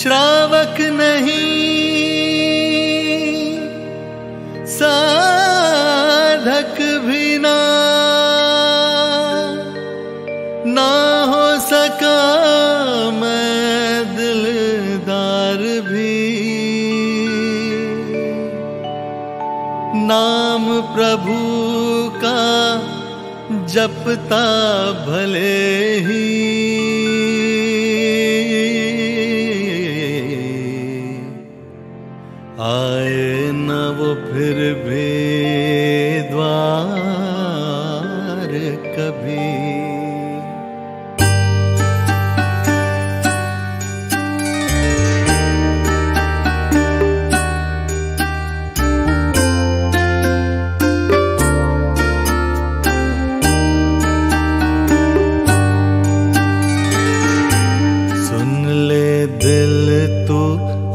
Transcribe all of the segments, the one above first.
श्रावक नहीं साधक भी ना हो सका मैं दिलदार भी। नाम प्रभु का जपता भले ही आए न वो फिर भी द्वार कभी।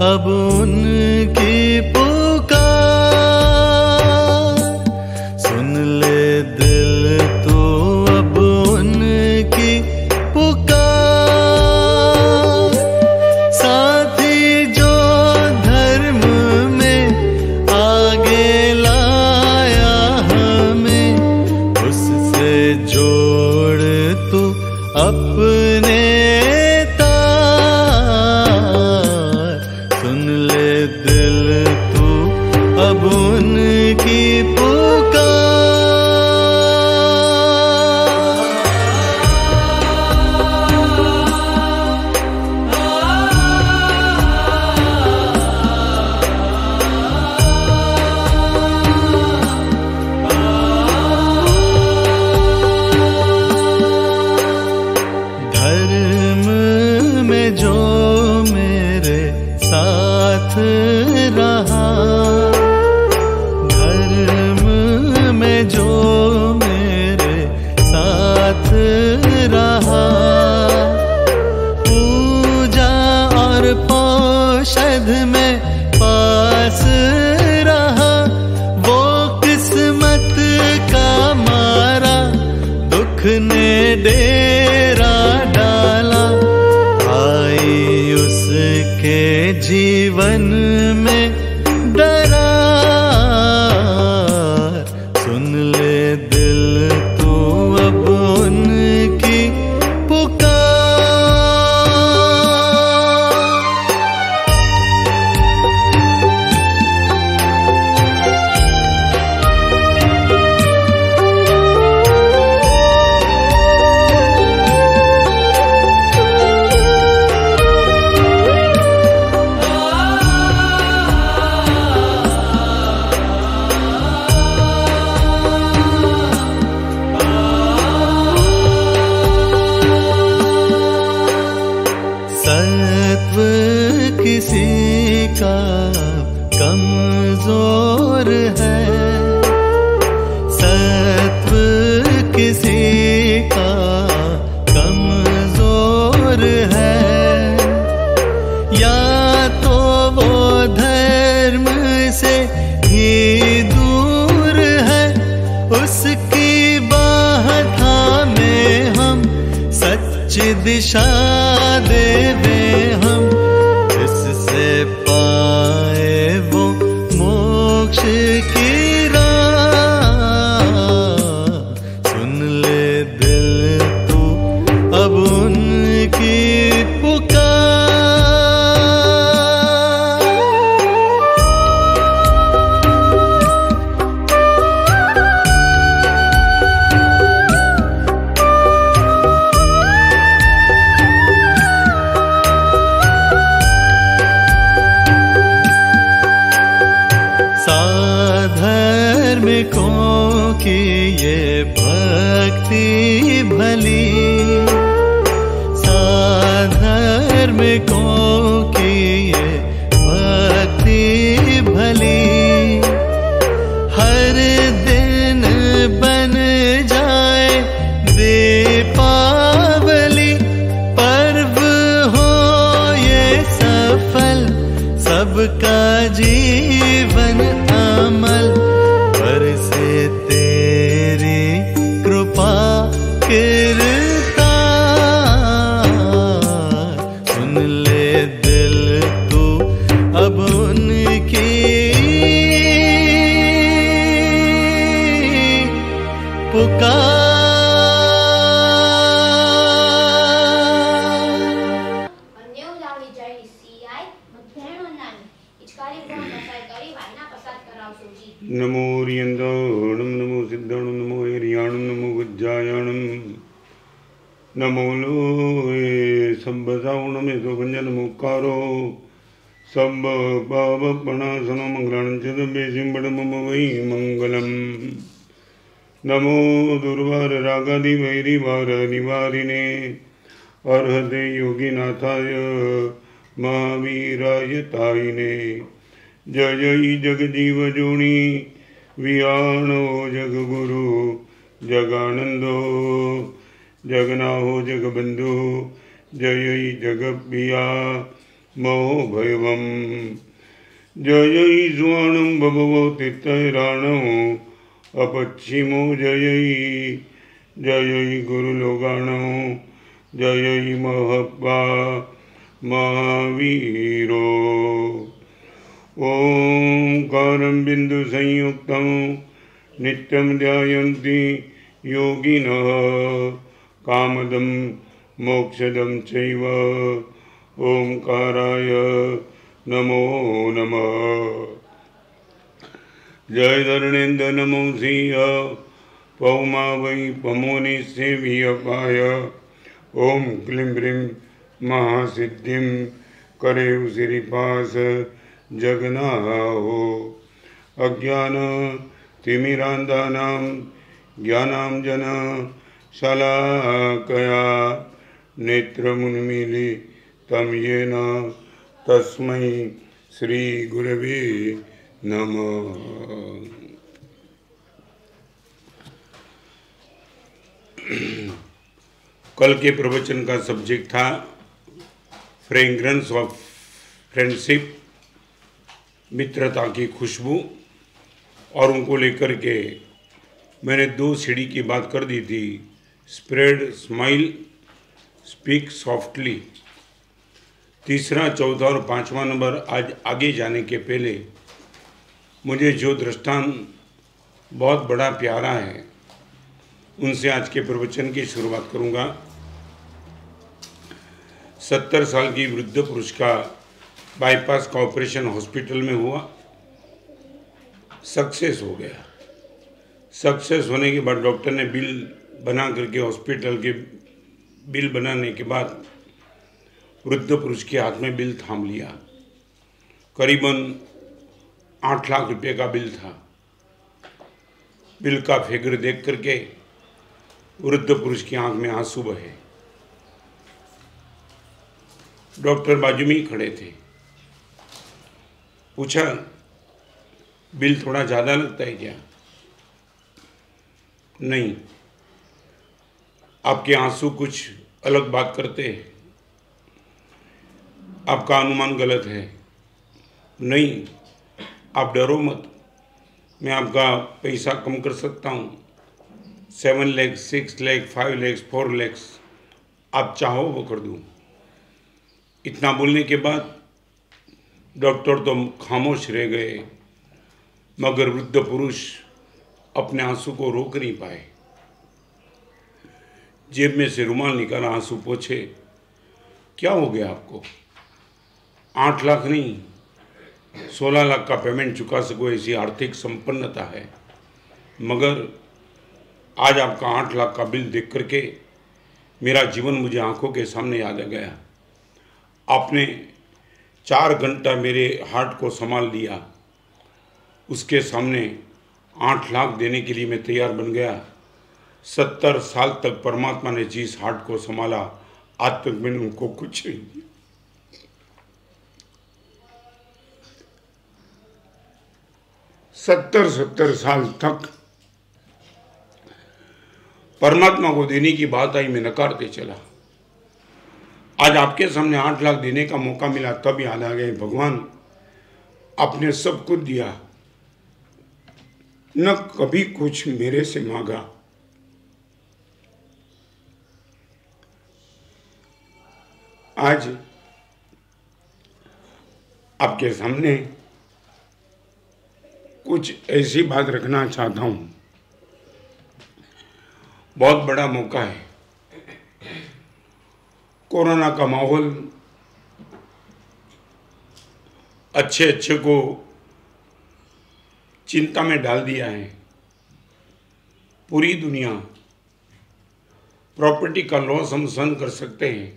अब उनकी पुकार सुन ले दिल तो अब उनकी पुकार। साथी जो धर्म में आगे लाया हमें उससे जोड़ तू अपने अब उनकी धर्म में जो मेरे साथ रहा, जो मेरे साथ रहा, पूजा और पौषध में पास रहा, वो किस्मत का मारा दुख ने डेरा डाला। आई उसके जीवन में डरा सुन ले दिल तू अब उनकी किसी का कमजोर है, सत्व किसी का कमजोर है। या तो वो धर्म से ही दूर है, उसकी बाह थामे हम सच दिशा देवे हम, इससे पाए वो मोक्ष की राह। सुन ले दिल तू अब उनकी धार्मिकों की ये भक्ति भली, साधर्मिकों की ये भक्ति भली। हर दिन बन जाए दीपावली, पर्व हो ये सफल सबका जीवन अमल। बरसे तेरी कृपा कीर्तन सुन ले दिल नमो रियंदाणम नमो सिद्धाणम नमो हरियाणम नमो गज्जायाणम नमो लोए संबसावणम यशोभंजन मुक्कारो संब पावपणासनो मंगलानं च दब्बे सिंबडम वै मंगलम नमो दुर्वार रागादि वैरी वार निवारिणे अर्हते योगिनाथाय महावीराय तायिने जय जगजीव जोनी वियाणो जगगुरु जगानंदो जगनाहो जगबंधु जय जगप्रिया महो भयवम जय स्वाणं भवो तीर्थराणो अपच्छिमो जय गुरुलोगाणो जय महप्पा महावीरो ओंकारं बिंदु संयुक्तं नित्यं ध्यायन्ति योगिनः कामदं मोक्षदं चैव ओंकाराय नमो नमः जय धरणेन्द्र नमो सिंह पौमा वै पमोनि सेवियपाय ओम क्लीं ब्रीं महासिद्धिं करे श्रीपास जगन्नाहो अज्ञान तिमिरान्धानां ज्ञानांजन शलाकया नेत्रमुन्मीलितं येन तस्मै श्री गुरवे नमः। कल के प्रवचन का सब्जेक्ट था फ्रेग्रेंस ऑफ फ्रेंडशिप, मित्रता की खुशबू, और उनको लेकर के मैंने 2 सीढ़ी की बात कर दी थी, स्प्रेड स्माइल, स्पीक सॉफ्टली। तीसरा, चौथा और 5वां नंबर आज आगे जाने के पहले मुझे जो दृष्टांत बहुत बड़ा प्यारा है उनसे आज के प्रवचन की शुरुआत करूंगा। 70 साल की वृद्ध पुरुष का बाईपास का ऑपरेशन हॉस्पिटल में हुआ, सक्सेस हो गया। सक्सेस होने के बाद डॉक्टर ने बिल बना करके, हॉस्पिटल के बिल बनाने के बाद वृद्ध पुरुष के हाथ में बिल थाम लिया। करीबन 8 लाख रुपए का बिल था। बिल का फिगर देख करके वृद्ध पुरुष की आंख में आंसू बहे। डॉक्टर बाजू में ही खड़े थे। पूछा, बिल थोड़ा ज़्यादा लगता है क्या? नहीं। आपके आंसू कुछ अलग बात करते हैं, आपका अनुमान गलत है। नहीं, आप डरो मत, मैं आपका पैसा कम कर सकता हूँ। 7 लाख, 6 लाख, 5 लाख, 4 लाख, आप चाहो वो कर दूँ। इतना बोलने के बाद डॉक्टर तो खामोश रह गए, मगर वृद्ध पुरुष अपने आंसू को रोक नहीं पाए। जेब में से रुमाल निकाला, आंसू पोंछे। क्या हो गया आपको? 8 लाख नहीं, 16 लाख का पेमेंट चुका सको ऐसी आर्थिक संपन्नता है, मगर आज आपका 8 लाख का बिल देख करके मेरा जीवन मुझे आंखों के सामने याद आ गया। आपने 4 घंटा मेरे हार्ट को संभाल लिया, उसके सामने 8 लाख देने के लिए मैं तैयार बन गया। 70 साल तक परमात्मा ने जिस हार्ट को संभाला, आज तक मैंने उनको कुछ नहीं दिया। 70 साल तक परमात्मा को देने की बात आई, मैं नकारते चला। आज आपके सामने 8 लाख देने का मौका मिला, तब याद आ गए, भगवान आपने सब कुछ दिया, न कभी कुछ मेरे से मांगा। आज आपके सामने कुछ ऐसी बात रखना चाहता हूं। बहुत बड़ा मौका है। कोरोना का माहौल अच्छे अच्छे को चिंता में डाल दिया है। पूरी दुनिया प्रॉपर्टी का लॉस हम सहन कर सकते हैं,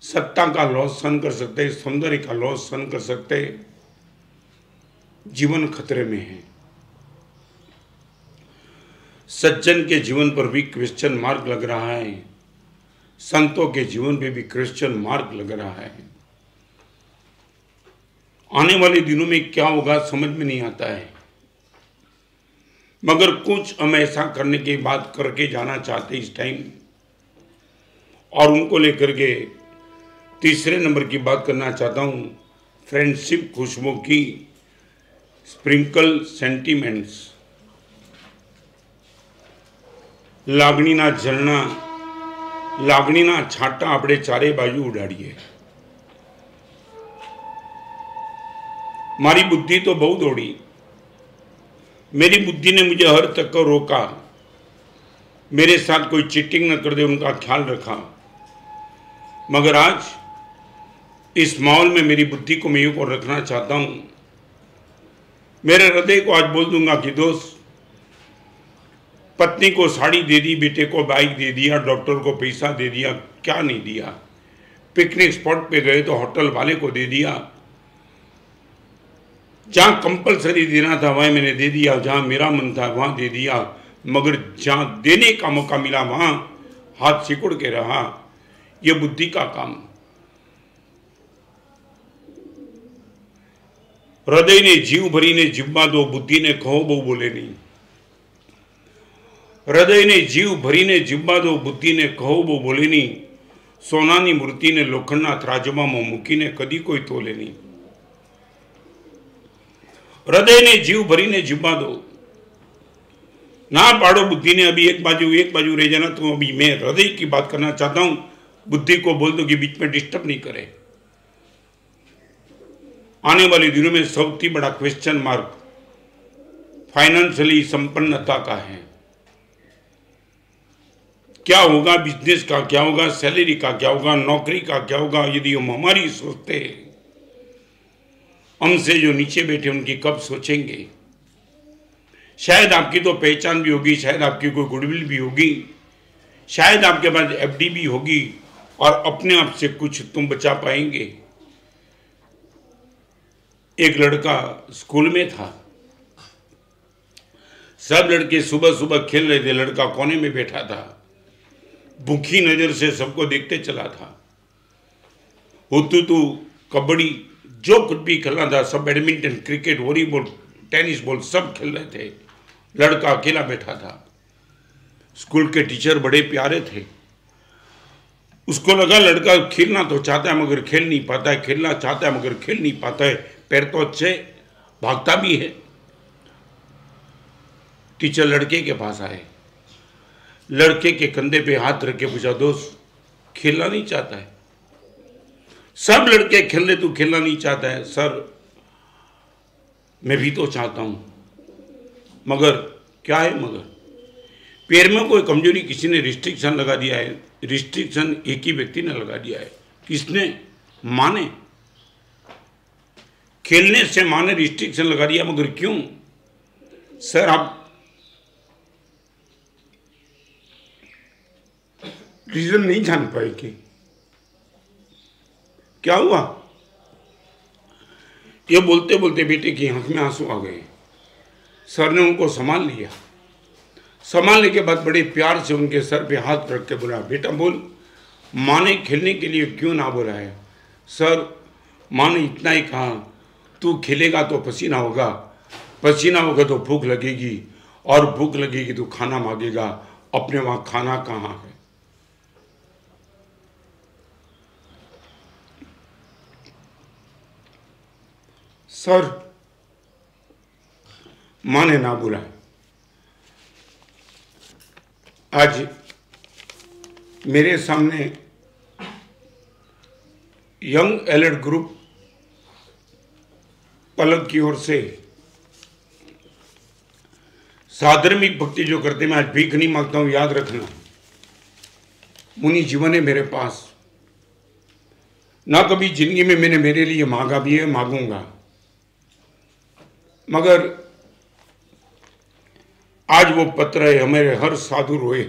सत्ता का लॉस सहन कर सकते हैं, सौंदर्य का लॉस सहन कर सकते हैं, जीवन खतरे में है। सज्जन के जीवन पर भी क्वेश्चन मार्क लग रहा है, संतों के जीवन पे भी क्वेश्चन मार्क लग रहा है। आने वाले दिनों में क्या होगा समझ में नहीं आता है, मगर कुछ हम ऐसा करने की बात करके जाना चाहते इस टाइम, और उनको लेकर के तीसरे नंबर की बात करना चाहता हूं, फ्रेंडशिप खुशबू की स्प्रिंकल सेंटिमेंट्स। લાગણીના ઝરણા, લાગણીના છાંટા આપણે ચારે બાજુ ઉડાડીએ। મારી बुद्धि तो बहुत दौड़ी, मेरी बुद्धि ने मुझे हर तक को रोका, मेरे साथ कोई चीटिंग न कर दे उनका ख्याल रखा, मगर आज इस माहौल में मेरी बुद्धि को मैं यूं को रखना चाहता हूं। मेरे हृदय को आज बोल दूंगा कि दोस्त, पत्नी को साड़ी दे दी, बेटे को बाइक दे दिया, डॉक्टर को पैसा दे दिया, क्या नहीं दिया। पिकनिक स्पॉट पे गए तो होटल वाले को दे दिया, जहां कंपलसरी देना था वहां मैंने दे दिया, जहां मेरा मन था वहां दे दिया, मगर जहां देने का मौका मिला वहां हाथ सिकुड़ के रहा। यह बुद्धि का काम। हृदय ने जीव भरी ने जिब्बा दो, बुद्धि ने कहो बहु बोले नहीं। हृदय ने जीव भरी ने जिब्बा दो, बुद्धि ने कहो वो बोले नहीं। सोनानी मूर्ति ने लोखंडना ત્રાજવામાં મૂકીને કદી કોઈ તોલે નહીં। हृदय ने जीव भरी ने जिब्बा दो, ना पाड़ो बुद्धि ने अभी एक बाजू रह जाना। तो अभी मैं हृदय की बात करना चाहता हूं, बुद्धि को बोल दो कि बीच में डिस्टर्ब नहीं करे। आने वाले दिनों में सबसे बड़ा क्वेश्चन मार्क फाइनेंशियली संपन्नता का है। क्या होगा बिजनेस का, क्या होगा सैलरी का, क्या होगा नौकरी का, क्या होगा यदि हम हमारी सोचते हैं। हमसे जो नीचे बैठे उनकी कब सोचेंगे। शायद आपकी तो पहचान भी होगी, शायद आपकी कोई गुडविल भी होगी, शायद आपके पास एफडी भी होगी, और अपने आप से कुछ तुम बचा पाएंगे। एक लड़का स्कूल में था, सब लड़के सुबह सुबह खेल रहे थे, लड़का कोने में बैठा था, भूखी नजर से सबको देखते चला था। हुतू कबड्डी जो कुछ भी खेलना था, सब badminton, cricket, volleyball, tennis ball सब खेल रहे थे, लड़का अकेला बैठा था। स्कूल के टीचर बड़े प्यारे थे, उसको लगा लड़का खेलना तो चाहता है मगर खेल नहीं पाता है, खेलना चाहता है मगर खेल नहीं पाता है, पैर तो अच्छे, भागता भी है। टीचर लड़के के पास आए, लड़के के कंधे पे हाथ रख के पूछा, दोस्त खेलना नहीं चाहता है? सब लड़के खेल रहे, तू खेलना नहीं चाहता है? सर मैं भी तो चाहता हूं, मगर क्या है मगर? पैर में कोई कमजोरी, किसी ने रिस्ट्रिक्शन लगा दिया है। रिस्ट्रिक्शन एक ही व्यक्ति ने लगा दिया है। किसने? मां ने। खेलने से मां ने रिस्ट्रिक्शन लगा दिया, मगर क्यों? सर आप रीजन नहीं जान पाए कि क्या हुआ। ये बोलते बोलते बेटे की आंख में आंसू आ गए। सर ने उनको संभाल लिया, संभालने के बाद बड़े प्यार से उनके सर पे हाथ रख के बोला, बेटा बोल, माँ ने खेलने के लिए क्यों ना बोला है? सर माँ ने इतना ही कहा, तू खेलेगा तो पसीना होगा, पसीना होगा तो भूख लगेगी, और भूख लगेगी तो खाना मांगेगा, अपने वहाँ खाना कहाँ है? सर माँ ने ना बोला। आज मेरे सामने यंग एलिट ग्रुप पलक की ओर से साधर्मिक भक्ति जो करते, मैं आज भीख नहीं मांगता हूं, याद रखना। मुनि जीवन है मेरे पास, ना कभी जिंदगी में मैंने मेरे लिए मांगा भी है, मांगूंगा, मगर आज वो पत्र है, हमारे हर साधु रोए।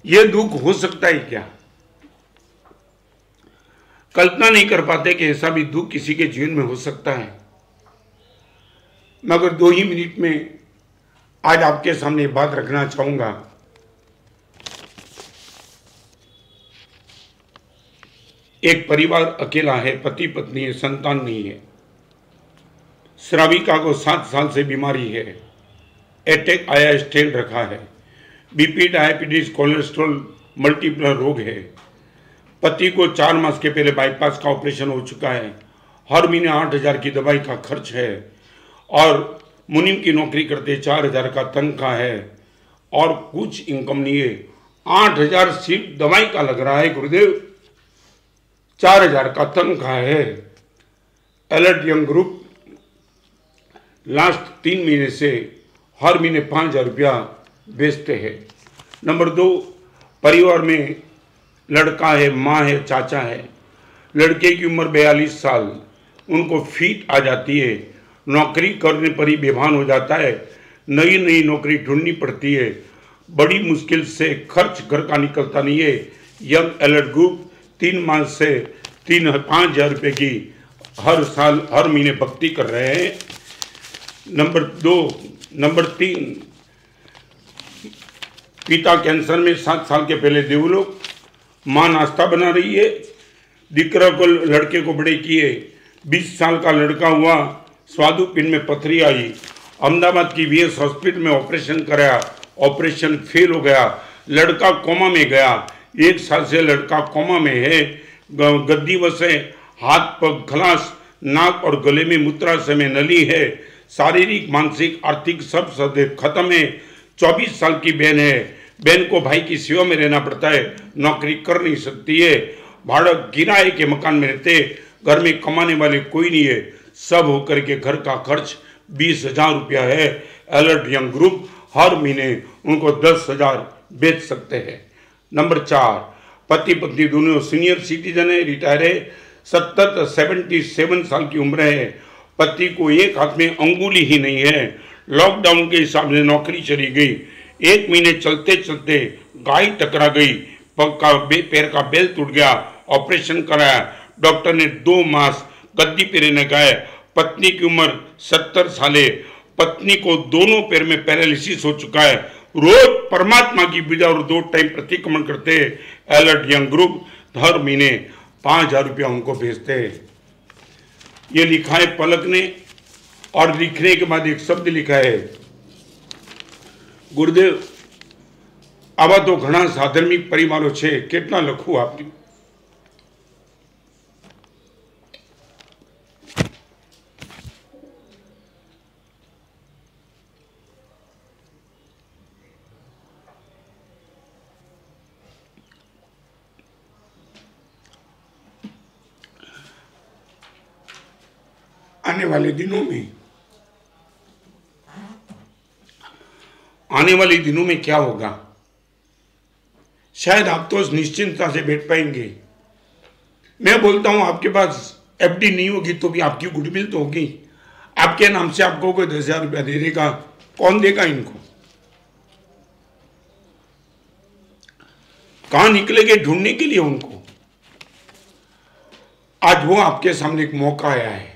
ये दुख हो सकता है क्या? कल्पना नहीं कर पाते कि ऐसा भी दुख किसी के जीवन में हो सकता है। मगर 2 ही मिनट में आज आपके सामने बात रखना चाहूंगा। एक परिवार अकेला है, पति पत्नी है, संतान नहीं है। श्राविका को 7 साल से बीमारी है, अटैक आया, स्टेन रखा है, बीपी, डायबिटीज, कोलेस्ट्रॉल, मल्टीपल रोग है। पति को 4 मास के पहले बाईपास का ऑपरेशन हो चुका है, हर महीने 8,000 की दवाई का खर्च है, और मुनीम की नौकरी करते 4,000 का तनख्वाह है, और कुछ इनकम नहीं है। 8,000 सिर्फ दवाई का लग रहा है गुरुदेव, 4,000 का तनख्वाह है। अलर्ट यंग ग्रुप लास्ट 3 महीने से हर महीने 5,000 रुपया बेचते हैं। नंबर 2, परिवार में लड़का है, माँ है, चाचा है। लड़के की उम्र 42 साल, उनको फीट आ जाती है, नौकरी करने पर ही बेभान हो जाता है, नई नई नौकरी ढूंढनी पड़ती है, बड़ी मुश्किल से खर्च घर का निकलता नहीं है। यंग अलर्ट ग्रुप 3 माह से 5,000 रुपये की हर साल हर महीने भक्ति कर रहे हैं। नंबर 3, पिता कैंसर में 7 साल के पहले देवलोक, माँ नाश्ता बना रही है, दिकरा को लड़के को बड़े किए, 20 साल का लड़का हुआ, स्वादुपिंड में पथरी आई, अहमदाबाद की वीएस हॉस्पिटल में ऑपरेशन कराया, ऑपरेशन फेल हो गया, लड़का कोमा में गया, 1 साल से लड़का कोमा में है, गद्दी वसे, हाथ पग खलास, नाक और गले में मूत्राशय में नली है, शारीरिक मानसिक आर्थिक सब सदैव खत्म है। 24 साल की बहन है, बहन को भाई की सेवा में रहना पड़ता है, नौकरी कर नहीं सकती है, भाड़ा किराए के मकान में रहते, घर में कमाने वाले कोई नहीं है, सब होकर के घर का खर्च 20,000 रुपया है। अलर्ट यंग ग्रुप हर महीने उनको 10,000 बेच सकते हैं। नंबर 4, पति पत्नी दोनों सीनियर सिटीजन है, रिटायर है, 77 साल की उम्र है, पति को एक हाथ में अंगुली ही नहीं है, लॉकडाउन के हिसाब से नौकरी चली गई, 1 महीने चलते चलते गाय टकरा गई, पैर का बेल टूट गया, ऑपरेशन कराया, डॉक्टर ने 2 मास गद्दी पे रहने का है। पत्नी की उम्र 70 साल है, पत्नी को दोनों पैर में पैरालिसिस हो चुका है, रोज परमात्मा की पूजा और 2 टाइम प्रतिक्रमण करते हैं। अलर्ट यंग ग्रुप हर महीने 5,000 रुपया उनको भेजते हैं। ये लिखा है पलक ने, और लिखने के बाद एक शब्द लिखा है, गुरुदेव आवा तो घना साधर्मिक परिवारों छे, કેટલા લખું आपने? आने वाले दिनों में क्या होगा? शायद आप तो निश्चिंतता से बैठ पाएंगे। मैं बोलता हूं आपके पास एफडी नहीं होगी तो भी आपकी गुडविल तो होगी, आपके नाम से आपको कोई 10,000 रुपया दे देगा, कौन देगा इनको? कहां निकलेंगे ढूंढने के लिए उनको? आज वो आपके सामने एक मौका आया है।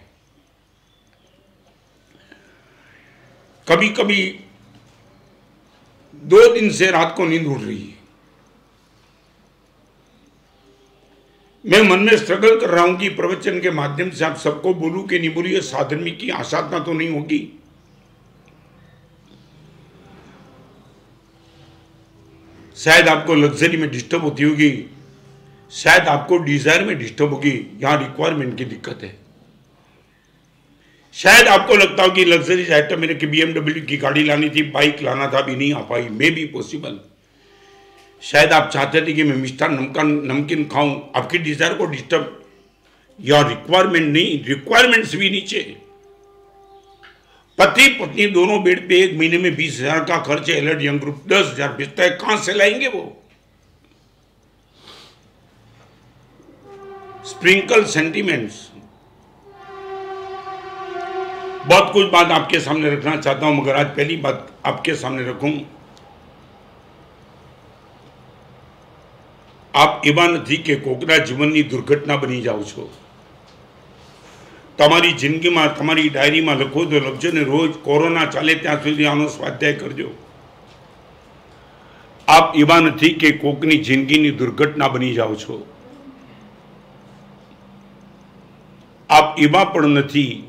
कभी कभी 2 दिन से रात को नींद उड़ रही है, मैं मन में स्ट्रगल कर रहा हूं कि प्रवचन के माध्यम से आप सबको बोलूं कि नहीं बोलूं, ये साधर्मिक की आसाधना तो नहीं होगी। शायद आपको लग्जरी में डिस्टर्ब होती होगी, शायद आपको डिजायर में डिस्टर्ब होगी, यहां रिक्वायरमेंट की दिक्कत है। शायद आपको लगता हो कि लग्जरी आइटम मेरे की BMW की गाड़ी लानी थी, बाइक लाना था, भी नहीं आ पाई, मे बी पॉसिबल। शायद आप चाहते थे कि मैं मिष्ठान नमकीन खाऊं, आपकी डिजायर को डिस्टर्ब, या रिक्वायरमेंट नहीं, रिक्वायरमेंट्स भी नीचे, पति पत्नी दोनों बेड पे, एक महीने में 20,000 का खर्च है, एलर्ट यंग ग्रुप 10,000 बिस्तर, कहां से लाएंगे वो? Sprinkle sentiments. बहुत कुछ बात आपके सामने रखना चाहता हूं, मगर आज पहली बात आपके सामने रखूं। आप एवा नहीं कि कोकना जीवननी दुर्घटना बनी जाओ छो। तमारी जिंदगी में, तमारी डायरी में लखो तो लखजो ने, रोज कोरोना चाले त्या सुधी आनो स्वाध्याय करजो। आप एवा नहीं कि कोकनी जिंदगी दुर्घटना बनी जाओ छो। आप एवा पण नहीं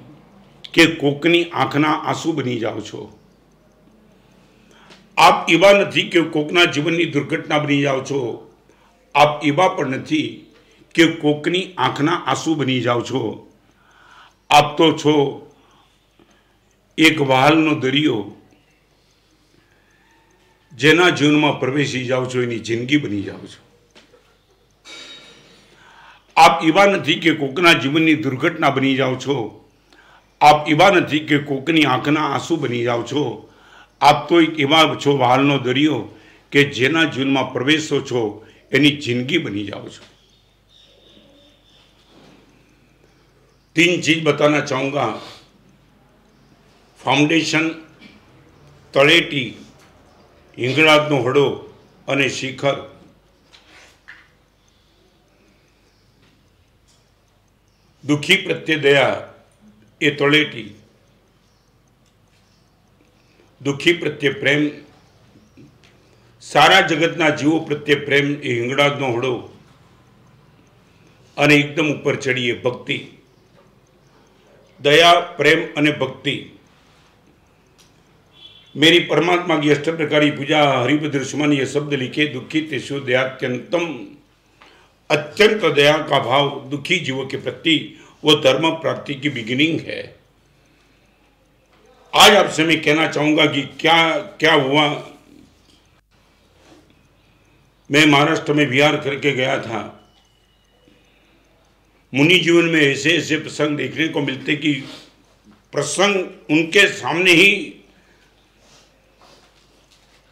कि कोकनी आंखना आंसू बनी जाओ छो। आप एवा नहीं कि कोकना जीवननी दुर्घटना बनी जाओ छो। आप एवा पण नहीं कि कोकनी आंखना आंसू बनी जाओ छो। आप तो छो एक वहालनो दरियो जेना जीवन में प्रवेशी जाओ छो, एनी जिंदगी बनी जाओ छो। आप एवा नहीं कि कोकना जीवननी दुर्घटना बनी जाओ छो। आप एवा नहीं कि कोकनी आंखना आंसू बनी जाओ छो। आप तो एक एवा छो वहालनो दरियो कि जेना जीवन में प्रवेशो छो, एनी जिंदगी बनी जाओ छो। 3 चीज बताना चाहूंगा। फाउंडेशन, तळेटी, हिंगळाजनो हड़ो अने शिखर। दुखी प्रत्ये दया ए तळेटी, दुखी प्रत्ये प्रेम, सारा जगतना जीवो प्रत्ये प्रेम ए हिंगळाजनो हड़ो अने एकदम ऊपर चढ़ीए भक्ति। दया, प्रेम अने भक्ति। मेरी परमात्मा की अष्टप्रकारी पूजा हरिभद्र सुमन ये शब्द लिखे, दुखी तेषु दयात्यंतम, अत्यंत दया का भाव दुखी जीवों के प्रति वो धर्म प्राप्ति की बिगिनिंग है। आज आपसे मैं कहना चाहूंगा कि क्या क्या हुआ। मैं महाराष्ट्र में विहार करके गया था। मुनि जीवन में ऐसे ऐसे प्रसंग देखने को मिलते कि प्रसंग उनके सामने ही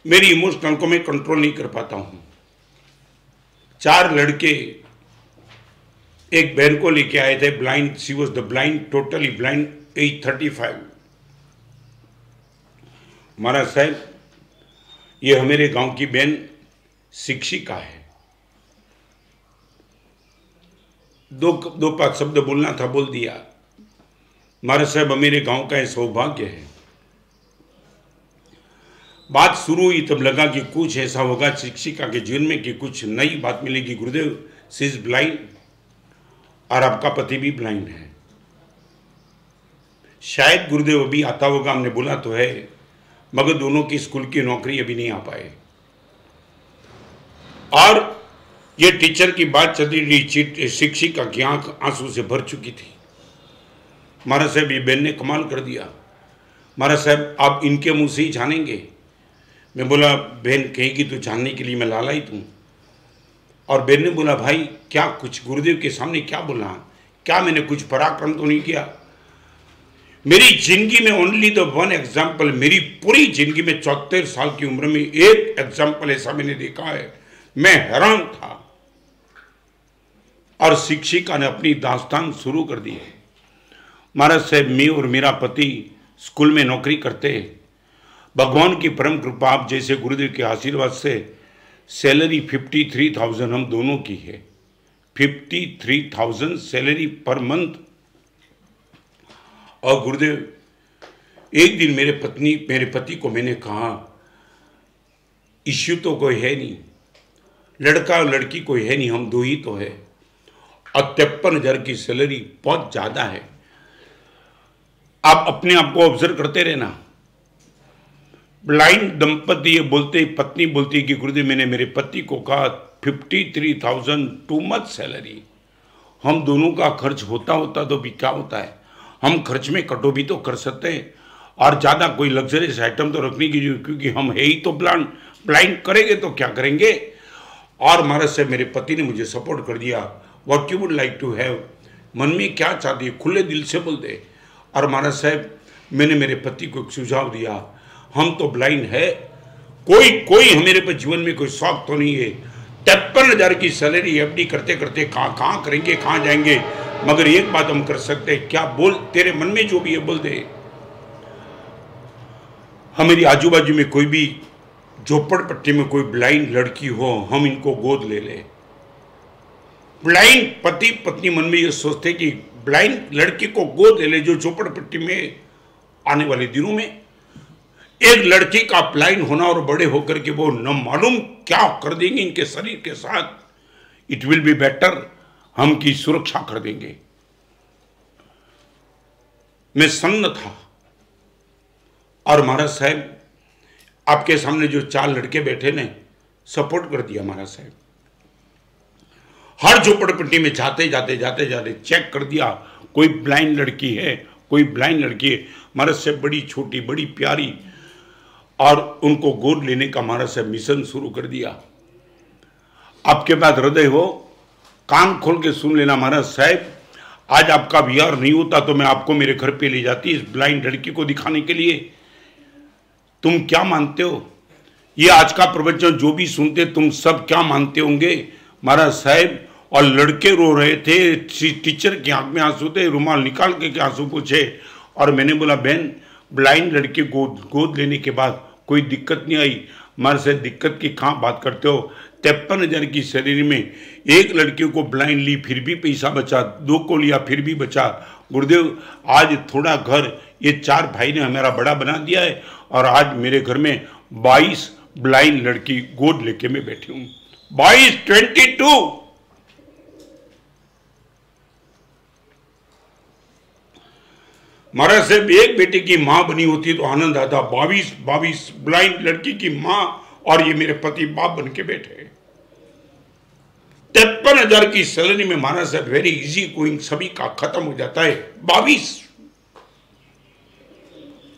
मेरी इमोशनल को मैं कंट्रोल नहीं कर पाता हूं। 4 लड़के एक बहन को लेके आए थे, blind, she was the blind, totally blind, age 35। महाराज साहब, ये हमारे गांव की बहन शिक्षिका है। दो 5 शब्द बोलना था, बोल दिया। महाराज साहब, मेरे गांव का यह सौभाग्य है। बात शुरू हुई तब लगा कि कुछ ऐसा होगा शिक्षिका के जीवन में कि कुछ नई बात मिलेगी। गुरुदेव, शी इज ब्लाइंड और आपका पति भी ब्लाइंड है। शायद गुरुदेव अभी आता होगा, हमने बोला तो है, मगर दोनों की स्कूल की नौकरी अभी नहीं आ पाए। और ये टीचर की बात चलती रही, शिक्षिका की आंख आंसू से भर चुकी थी। महाराज साहब, ये बहन ने कमाल कर दिया। महाराज साहब, आप इनके मुंह से ही जानेंगे। मैं बोला, बहन कहेगी तो जानने के लिए मैं लालायित हूँ। और बहन ने बोला, भाई क्या कुछ गुरुदेव के सामने क्या बोला, क्या मैंने कुछ पराक्रम तो नहीं किया। मेरी जिंदगी में ओनली द वन एग्जाम्पल, मेरी पूरी जिंदगी में 74 साल की उम्र में एक एग्जाम्पल ऐसा मैंने देखा है। मैं हैरान था। और शिक्षिका ने अपनी दास्तान शुरू कर दी है। महाराज साहब, मैं और मेरा पति स्कूल में नौकरी करते हैं। भगवान की परम कृपा, आप जैसे गुरुदेव के आशीर्वाद से सैलरी 53,000 हम दोनों की है। 53,000 सैलरी पर मंथ। और गुरुदेव, एक दिन मेरे पति को मैंने कहा, इश्यू तो कोई है नहीं, लड़का और लड़की कोई है नहीं, हम 2 ही तो है। और 53,000 की सैलरी बहुत ज्यादा है। आप अपने आप को ऑब्जर्व करते रहना। ब्लाइंड दंपति ये बोलते, पत्नी बोलती कि गुरुदेव, मैंने मेरे पति को कहा 53,000 टू मच सैलरी। हम दोनों का खर्च होता तो भी क्या होता है, हम खर्च में कटौती तो कर सकते हैं। और ज़्यादा कोई लग्जरियस आइटम तो रखने की जरूरत, क्योंकि हम है ही तो ब्लाइंड करेंगे तो क्या करेंगे। और महाराज से मेरे पति ने मुझे सपोर्ट कर दिया। What you would like to have, मन में क्या चाहती है खुले दिल से बोल दे। और महाराज साहब, मैंने मेरे पति को एक सुझाव दिया, हम तो ब्लाइंड है, कोई मेरे पे जीवन में कोई शौक तो नहीं है। 53,000 की सैलरी एफडी करते करते कहाँ करेंगे, कहाँ जाएंगे, मगर एक बात हम कर सकते हैं, क्या बोल, तेरे मन में जो भी है बोल दे। हमारी आजू बाजू में कोई भी झोपड़पट्टी में कोई ब्लाइंड लड़की हो, हम इनको गोद ले ले। ब्लाइंड पति पत्नी मन में ये सोचते कि ब्लाइंड लड़की को गोद ले ले, जो झोपड़पट्टी में आने वाले दिनों में एक लड़की का ब्लाइंड होना और बड़े होकर के वो न मालूम क्या कर देंगे इनके शरीर के साथ। इट विल बी बेटर, हम की सुरक्षा कर देंगे। मैं सन्न था और महाराज साहब आपके सामने जो 4 लड़के बैठे ने सपोर्ट कर दिया। महाराज साहब हर झोपड़पट्टी में जाते जाते चेक कर दिया, कोई ब्लाइंड लड़की है, कोई ब्लाइंड लड़की है। महाराज साहब बड़ी छोटी बड़ी प्यारी, और उनको गोद लेने का महाराज साहब मिशन शुरू कर दिया। आपके बाद हृदय हो, कान खोल के सुन लेना महाराज साहब, आज आपका विहार नहीं होता तो मैं आपको मेरे घर पे ले जाती इस ब्लाइंड लड़की को दिखाने के लिए। तुम क्या मानते हो, ये आज का प्रवचन जो भी सुनते तुम सब क्या मानते होंगे महाराज साहब। और लड़के रो रहे थे, टीचर की आंख में आंसू थे, रुमाल निकाल के आंसू पूछे। और मैंने बोला बहन, ब्लाइंड लड़के गोद लेने के बाद कोई दिक्कत नहीं आई। हमारे से दिक्कत की कहाँ बात करते हो, 53,000 की सैलरी में एक लड़की को ब्लाइंड ली फिर भी पैसा बचा, 2 को लिया फिर भी बचा। गुरुदेव आज थोड़ा घर ये 4 भाई ने हमारा बड़ा बना दिया है, और आज मेरे घर में 22 ब्लाइंड लड़की गोद लेके मैं बैठी हूँ। 22 महाराज साहब एक बेटे की मां बनी होती तो आनंद आता। 22 ब्लाइंड लड़की की मां और ये मेरे पति बाप बन के बैठे। 53,000 की सैलरी में महाराज साहब वेरी इजी गोइंग, सभी का खत्म हो जाता है। 22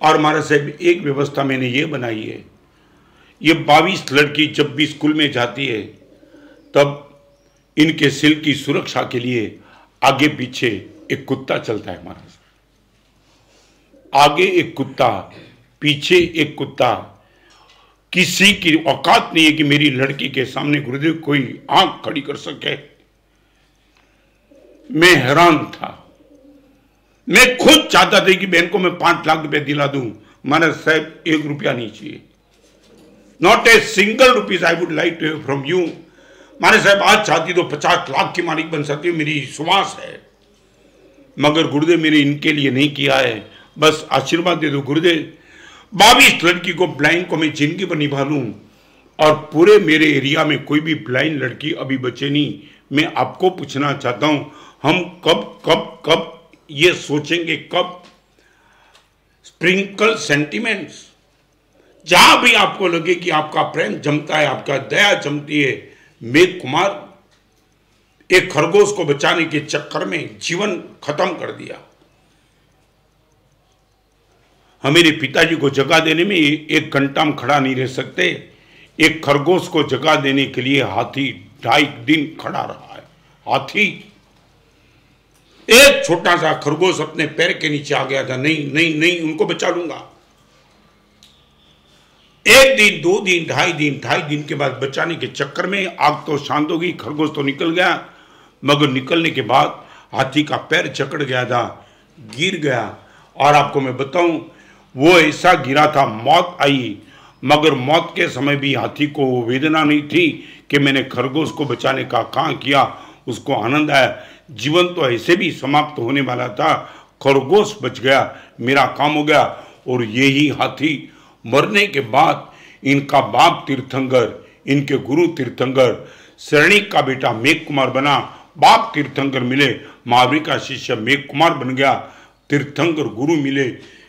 और महाराज साहब एक व्यवस्था मैंने ये बनाई है, ये 22 लड़की जब भी स्कूल में जाती है तब इनके सिर की सुरक्षा के लिए आगे पीछे एक कुत्ता चलता है महाराज। आगे एक कुत्ता, पीछे एक कुत्ता। किसी की औकात नहीं है कि मेरी लड़की के सामने गुरुदेव कोई आंख खड़ी कर सके। मैं हैरान था, मैं खुद चाहता था कि बहन को मैं 5 लाख रुपए दिला दूं। महाराज साहब 1 रुपया नहीं चाहिए, not a single rupees I would like to have from you. महाराज साहब आज चाहती तो 50 लाख की मालिक बन सकती हूँ, मेरी सुवास है, मगर गुरुदेव मैंने इनके लिए नहीं किया है, बस आशीर्वाद दे दो गुरुदेव। 22 लड़की को ब्लाइंड को मैं जिंदगी पर निभा लूं, और पूरे मेरे एरिया में कोई भी ब्लाइंड लड़की अभी बचे नहीं। मैं आपको पूछना चाहता हूं, हम कब ये सोचेंगे, कब स्प्रिंकल सेंटिमेंट्स, जहां भी आपको लगे कि आपका प्रेम जमता है, आपका दया जमती है। मेघ कुमार एक खरगोश को बचाने के चक्कर में जीवन खत्म कर दिया। हम मेरे पिताजी को जगह देने में 1 घंटा हम खड़ा नहीं रह सकते। एक खरगोश को जगह देने के लिए हाथी 2.5 दिन खड़ा रहा है। हाथी, एक छोटा सा खरगोश अपने पैर के नीचे आ गया था, नहीं उनको बचा लूंगा। 1 दिन, 2 दिन, 2.5 दिन के बाद बचाने के चक्कर में आग तो शांत हो गई, खरगोश तो निकल गया, मगर निकलने के बाद हाथी का पैर जकड़ गया था, गिर गया। और आपको मैं बताऊं, वो ऐसा गिरा था, मौत आई, मगर मौत के समय भी हाथी को वो वेदना नहीं थी कि मैंने खरगोश को बचाने का काम किया, उसको आनंद आया। जीवन तो ऐसे भी समाप्त होने वाला था, खरगोश बच गया, मेरा काम हो गया। और यही हाथी मरने के बाद इनका बाप तीर्थंकर, इनके गुरु तीर्थंकर, शरणिक का बेटा मेघ कुमार बना, बाप तीर्थंकर मिले, महावीर का शिष्य मेघ कुमार बन गया, तीर्थंकर गुरु मिले।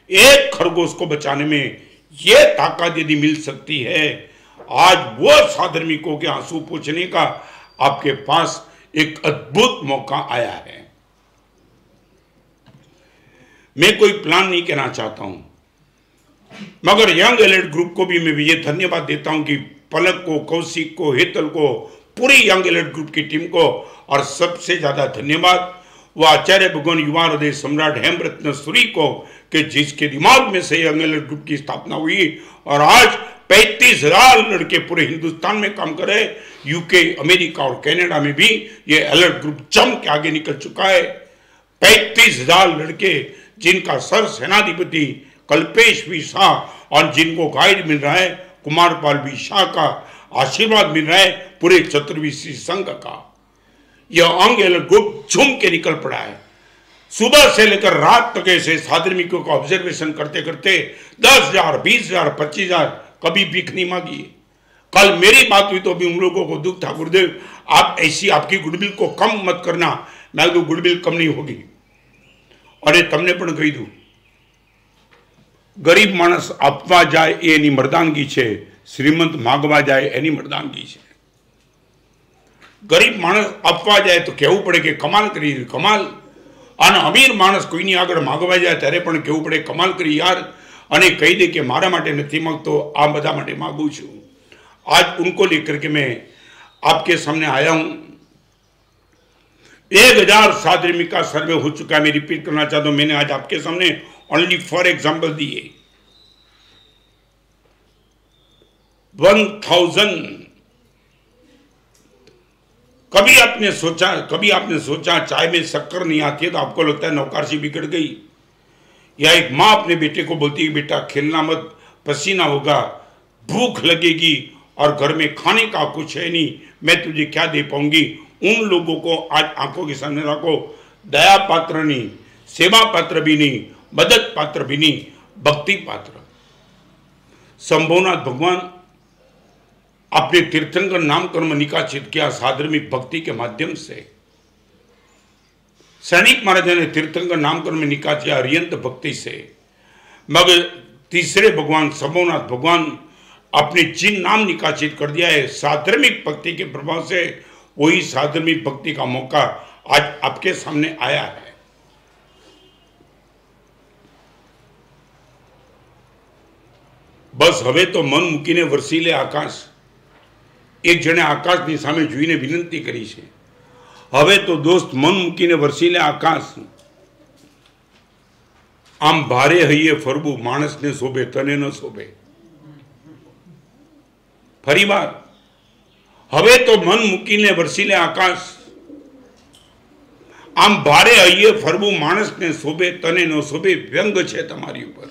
एक खरगोश को बचाने में यह ताकत यदि मिल सकती है, आज वो साधर्मिकों के आंसू पोंछने का आपके पास एक अद्भुत मौका आया है। मैं कोई प्लान नहीं कहना चाहता हूं, मगर यंग एलिट ग्रुप को भी मैं ये धन्यवाद देता हूं कि पलक को, कौशिक को, हेतल को, पूरी यंग एलिट ग्रुप की टीम को, और सबसे ज्यादा धन्यवाद वो आचार्य भगवान युवा हृदय सम्राट हेमरत्न सूरी को कि जिसके दिमाग में से यंग एलर्ट ग्रुप की स्थापना हुई और आज 35,000 लड़के पूरे हिंदुस्तान में काम कर रहे हैं। यूके, अमेरिका और कनाडा में भी ये अलर्ट ग्रुप जम के आगे निकल चुका है। 35,000 लड़के जिनका सर सेनाधिपति कल्पेश वी शाह और जिनको गाइड मिल रहा है कुमारपाल वी शाह का आशीर्वाद मिल रहा है पूरे चतुर्विशी संघ का। यह अंग एलर्ट ग्रुप झूम के निकल पड़ा है। सुबह से लेकर रात तक ऐसे साधर्मिकों का ऑब्जर्वेशन करते करते 10,000, 20,000, 25,000 कभी भीख नहीं मांगी। कल मेरी बात हुई तो भी उन लोगों को दुख था, गुरुदेव आप ऐसी आपकी गुडविल को कम मत करना। मैं तो गुडविल कम नहीं होगी। अरे तमने पण कही दू, गरीब मानस आपवा जाए एनी मर्दानगी छे, श्रीमंत मागवा जाए एनी मर्दानगी छे। गरीब मानस आपवा जाए तो कहવું પડે કે કમાલ કરી કમાલ, અને અમીર માણસ કોઈની આગળ માગવા જાય ત્યારે પણ કહેવું પડે કમાલ કરી યાર, અને કહી દે કે મારા માટે નથી માગતો, આ બધા માટે માગું છું। आज उनको लेकर के मैं आपके सामने आया हूं। 1000 साधर्मिक का सर्वे हो चुका है। मैं रिपीट करना चाहता हूं, मैंने आज आपके सामने ओनली फॉर एग्जाम्पल दिए 1000। कभी आपने सोचा चाय में शक्कर नहीं आती है तो आपको लगता है नौकरशी बिगड़ गई, या एक माँ अपने बेटे को बोलती है बेटा खेलना मत, पसीना होगा, भूख लगेगी और घर में खाने का कुछ है नहीं, मैं तुझे क्या दे पाऊंगी। उन लोगों को आज आंखों के सामने रखो। दया पात्र नहीं, सेवा पात्र भी नहीं, मदद पात्र भी नहीं, भक्ति पात्र। शंभुनाथ भगवान अपने तीर्थंकर नाम कर्म निकाचित किया साधर्मिक भक्ति के माध्यम से। सैनिक महाराजा ने तीर्थंकर नाम कर्म निकाच किया अरियंत भक्ति से। मगर तीसरे भगवान शंभुनाथ भगवान अपने जिन नाम निकाचित कर दिया है साधर्मिक भक्ति के प्रभाव से, वही साधर्मिक भक्ति का मौका आज आपके सामने आया है। बस हवे तो मन मूकीने वरसीले आकाश। एक जने आकाशनी सामे जोईने विनंती करी छे, हवे तो दोस्त मन मूकीने वरसीले आकाश। आम भारे हईये फरबू, माणस ने शोभे तने न शोभे। फरी बार, हवे तो मन मूकीने वरसीले आकाश। आम भारे हईये फरबू, माणस ने शोभे तने न शोभे। व्यंग छे तमारी ऊपर।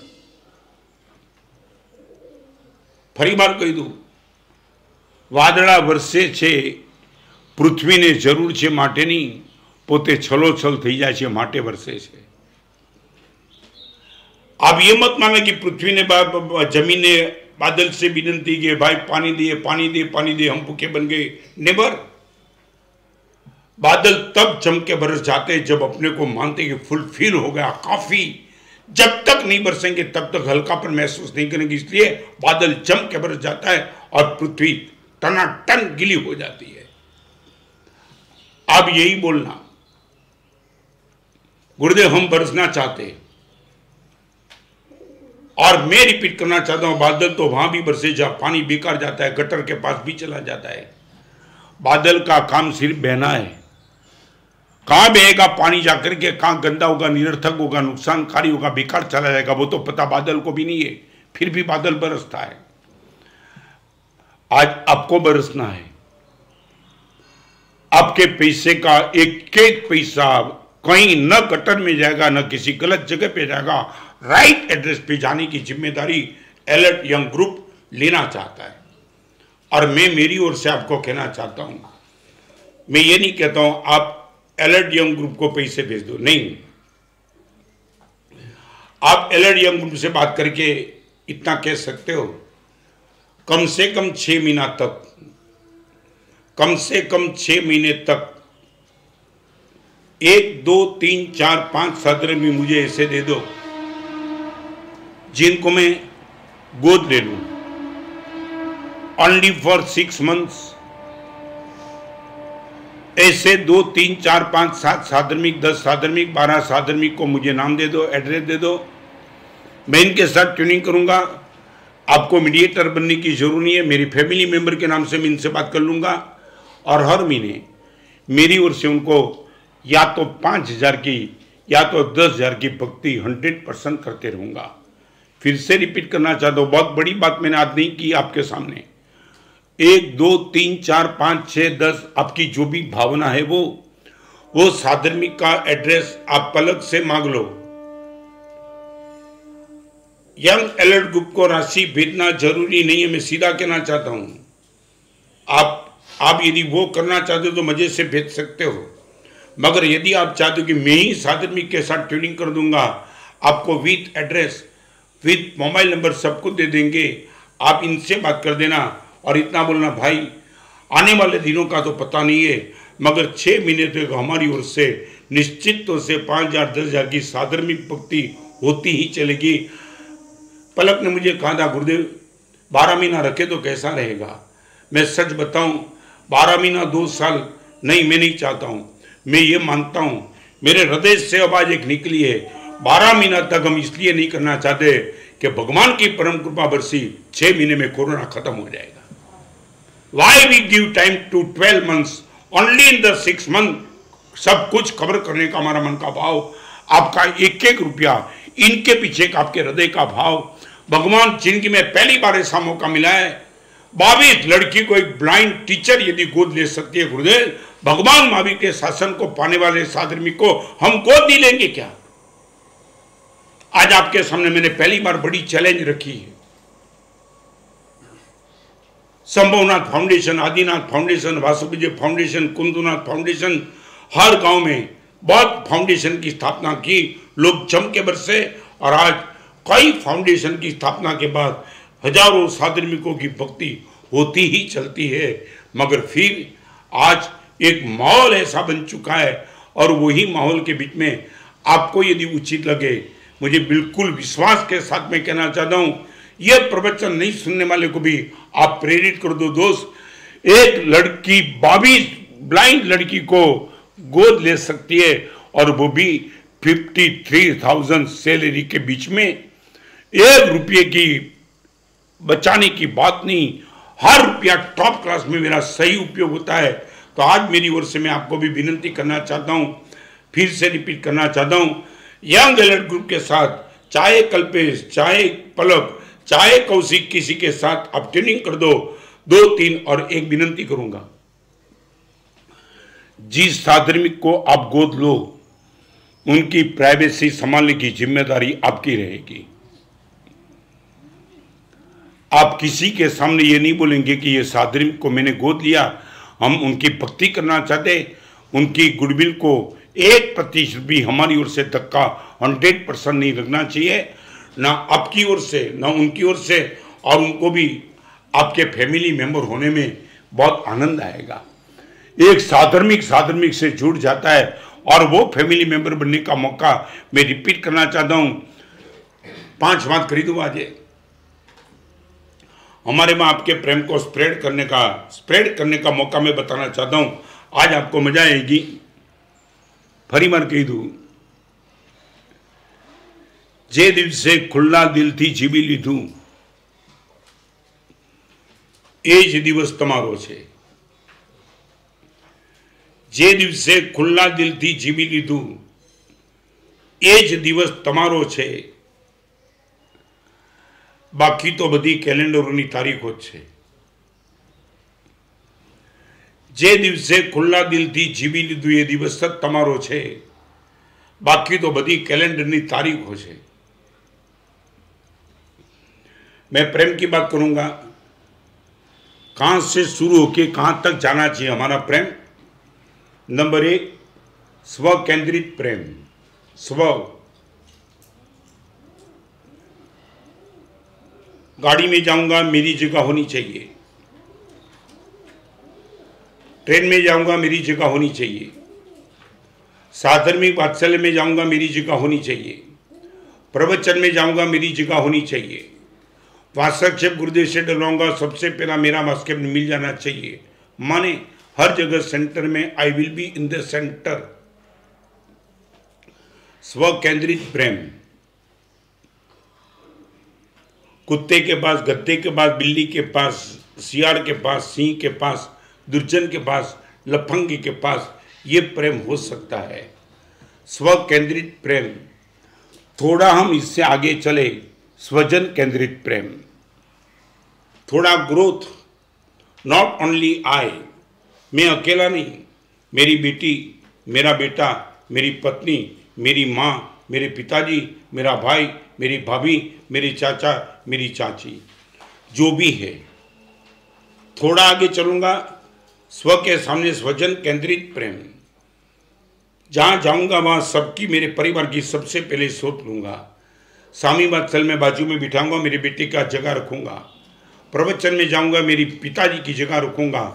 फरी बार कही दू, वादळा वरसे छे, पृथ्वीने जरूर छे माटेनी, पोते छलोछल थई जाय छे माटे वरसे छे। आप ये मत माने कि पृथ्वी ने जमीन ने बादल से विनंती की भाई पानी दिए पानी दे पानी दे, हम भूखे बन गए। नेवर। बादल तब जम के बरस जाते जब अपने को मानते कि फुलफिल हो गया, काफी। जब तक नहीं बरसेंगे तब तक हल्कापन महसूस नहीं करेंगे। इसलिए बादल जम के बरस जाता है और पृथ्वी टनाटन गिली हो जाती है। अब यही बोलना, गुरुदेव हम बरसना चाहते, और मैं रिपीट करना चाहता हूं, बादल तो वहां भी बरसे जहां पानी बेकार जाता है, गटर के पास भी चला जाता है। बादल का काम सिर्फ बहना है। कहां बहेगा पानी जाकर के, कहां गंदा होगा, निरर्थक होगा, नुकसानकारी होगा, बेकार चला जाएगा, वो तो पता बादल को भी नहीं है, फिर भी बादल बरसता है। आज आपको बरसना है। आपके पैसे का एक एक पैसा कहीं न गटर में जाएगा, न किसी गलत जगह पे जाएगा, राइट एड्रेस पे जाने की जिम्मेदारी अलर्ट यंग ग्रुप लेना चाहता है। और मैं मेरी ओर से आपको कहना चाहता हूं, मैं ये नहीं कहता हूं आप अलर्ट यंग ग्रुप को पैसे भेज दो, नहीं। आप अलर्ट यंग ग्रुप से बात करके इतना कह सकते हो, कम से कम 6 महीना तक, कम से कम 6 महीने तक 1, 2, 3, 4, 5 साधर्मिक में मुझे ऐसे दे दो जिनको मैं गोद ले लूं। Only for 6 months. ऐसे 2, 3, 4, 5, 7 साधर्मिक, 10 साधर्मिक, 12 साधर्मिक को मुझे नाम दे दो, एड्रेस दे दो। मैं इनके साथ ट्यूनिंग करूंगा। आपको मीडिएटर बनने की जरूरत नहीं है। मेरी फैमिली मेंबर के नाम से मैं इनसे बात कर लूंगा और हर महीने मेरी ओर से उनको या तो 5,000 की या तो 10,000 की भक्ति 100% करते रहूंगा। फिर से रिपीट करना चाहता हूं, बहुत बड़ी बात मैंने आज नहीं की आपके सामने। 1 2 3 4 5 6 10 आपकी जो भी भावना है वो साधर्मिक का एड्रेस आप अलग से मांग लो। यंग अलर्ट ग्रुप को राशि भेजना जरूरी नहीं है, मैं सीधा कहना चाहता हूं। आप यदि वो करना चाहते हो तो मजे से भेज सकते हो, मगर यदि आप चाहते हो कि मैं ही साधर्मिक के साथ ट्यूनिंग कर दूंगा, आपको with address with mobile number सब कुछ दे देंगे, आप इनसे बात कर देना और इतना बोलना, भाई आने वाले दिनों का तो पता नहीं है, मगर 6 महीने तक हमारी ओर से निश्चित तौर से 5,000 10,000 की साधर्मिक भक्ति होती ही चलेगी। पलक ने मुझे कहा था, गुरुदेव 12 महीना रखे तो कैसा रहेगा? मैं सच बताऊं, 12 महीना 2 साल नहीं, मैं नहीं चाहता हूं। मैं ये मानता हूं, मेरे हृदय से आवाज एक निकली है, 12 महीना तक हम इसलिए नहीं करना चाहते कि भगवान की परम कृपा बरसी, 6 महीने में कोरोना खत्म हो जाएगा। Why we give time to 12 months? Only in the 6 month सब कुछ कवर करने का हमारा मन का भाव, आपका एक एक रुपया, इनके पीछे का आपके हृदय का भाव। भगवान जिंदगी में पहली बार ऐसा मौका मिला है, 22 लड़की को एक ब्लाइंड टीचर यदि गोद ले सकती है, गुरुदेव भगवान महावीर के शासन को पाने वाले साधर्मिक को हम गोद नहीं लेंगे क्या? आज आपके सामने मैंने पहली बार बड़ी चैलेंज रखी है। Sambhavnath foundation, Adinath foundation, Vasuvijay foundation, Kundunath foundation, हर गांव में बहुत फाउंडेशन की स्थापना की, लोग जम के बरसे, और आज कई फाउंडेशन की स्थापना के बाद हजारों साधर्मिकों की भक्ति होती ही चलती है। मगर फिर आज एक माहौल ऐसा बन चुका है, और वही माहौल के बीच में आपको यदि उचित लगे, मुझे बिल्कुल विश्वास के साथ मैं कहना चाहता हूं, यह प्रवचन नहीं सुनने वाले को भी आप प्रेरित कर दो। दोस्त, एक लड़की 22 ब्लाइंड लड़की को गोद ले सकती है, और वो भी 53,000 सैलरी के बीच में। 1 रुपये की बचाने की बात नहीं, हर रुपया टॉप क्लास में मेरा सही उपयोग होता है। तो आज मेरी ओर से मैं आपको भी विनती करना चाहता हूं, फिर से रिपीट करना चाहता हूं, यंग अलर्ट ग्रुप के साथ, चाहे कल्पेश, चाहे पलक, चाहे कौशिक, किसी के साथ आप ट्रेनिंग कर दो। 2 3 और एक विनती करूंगा, जिस साधर्मिक को आप गोद लो, उनकी प्राइवेसी संभालने की जिम्मेदारी आपकी रहेगी। आप किसी के सामने ये नहीं बोलेंगे कि ये साधर्मिक को मैंने गोद लिया, हम उनकी भक्ति करना चाहते, उनकी गुडविल को 1% भी हमारी ओर से धक्का 100% नहीं लगना चाहिए, ना आपकी ओर से ना उनकी ओर से, और उनको भी आपके फैमिली मेंबर होने में बहुत आनंद आएगा। एक साधर्मिक से जुड़ जाता है, और वो फैमिली मेंबर बनने का मौका मैं रिपीट करना चाहता हूं। 5 बात खरीदो आज हमारे में आपके प्रेम को स्प्रेड करने का मौका मैं बताना चाहता हूं। आज आपको मजा आएगी। फरी मार कही दू, जे दिवसे खुल्ला दिल थी जीवी लीधू, एज दिवस तमारो छे। जे दिवसे खुल्ला दिल थी जीवी लीधू, एज दिवस तमारो छे। बाकी तो बधी कैलेंडरोनी तारीखो छे। जे दिवसे खुल्ला दिल थी जीवी लीधु ए दिवस तमारो छे, बाकी तो बधी कैलेंडरनी तारीखो छे। मैं प्रेम की बात करूंगा, कहां से शुरू होके कहां तक जाना चाहिए हमारा प्रेम। नंबर 1, स्व केंद्रित प्रेम। स्व, गाड़ी में जाऊंगा मेरी जगह होनी चाहिए, ट्रेन में जाऊंगा मेरी जगह होनी चाहिए, साधर्मिक वात्सल्य में जाऊंगा मेरी जगह होनी चाहिए, प्रवचन में जाऊंगा मेरी जगह होनी चाहिए, वास्तक्षेप गुरुदेव से डलवाऊंगा, सबसे पहला मेरा वास्तक्षेप मिल जाना चाहिए। माने हर जगह सेंटर में I will be in the centre. स्व केंद्रित प्रेम। कुत्ते के पास, गद्दे के पास, बिल्ली के पास, सियार के पास, सिंह के पास, दुर्जन के पास, लफंगी के पास ये प्रेम हो सकता है। स्व केंद्रित प्रेम, थोड़ा हम इससे आगे चले स्वजन केंद्रित प्रेम, थोड़ा ग्रोथ, नॉट ओनली आई, मैं अकेला नहीं, मेरी बेटी, मेरा बेटा, मेरी पत्नी, मेरी माँ, मेरे पिताजी, मेरा भाई, मेरी भाभी, मेरे चाचा, मेरी चाची, जो भी है, थोड़ा आगे चलूँगा, स्व के सामने स्वजन केंद्रित प्रेम, जहाँ जाऊँगा वहाँ सबकी, मेरे परिवार की सबसे पहले सोच लूँगा, स्वामी स्थल में बाजू में बिठाऊंगा, मेरे बेटे का जगह रखूँगा, प्रवचन में जाऊँगा, मेरी पिताजी की जगह रखूँगा,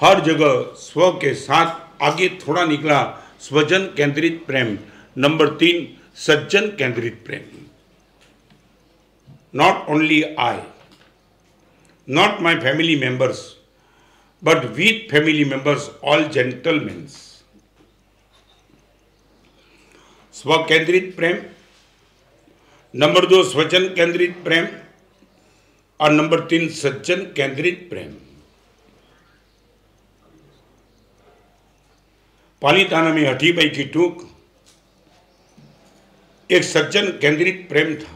हर जगह स्व के साथ आगे थोड़ा निकला स्वजन केंद्रित प्रेम। नंबर 3 सज्जन केंद्रित प्रेम, not only I, not my family members, but with family members all gentleman. स्व केंद्रित प्रेम, नंबर 2 स्वजन केंद्रित प्रेम और नंबर 3 सज्जन केंद्रित प्रेम। पालीताना में हठीबाई की टूक एक सज्जन केंद्रित प्रेम था।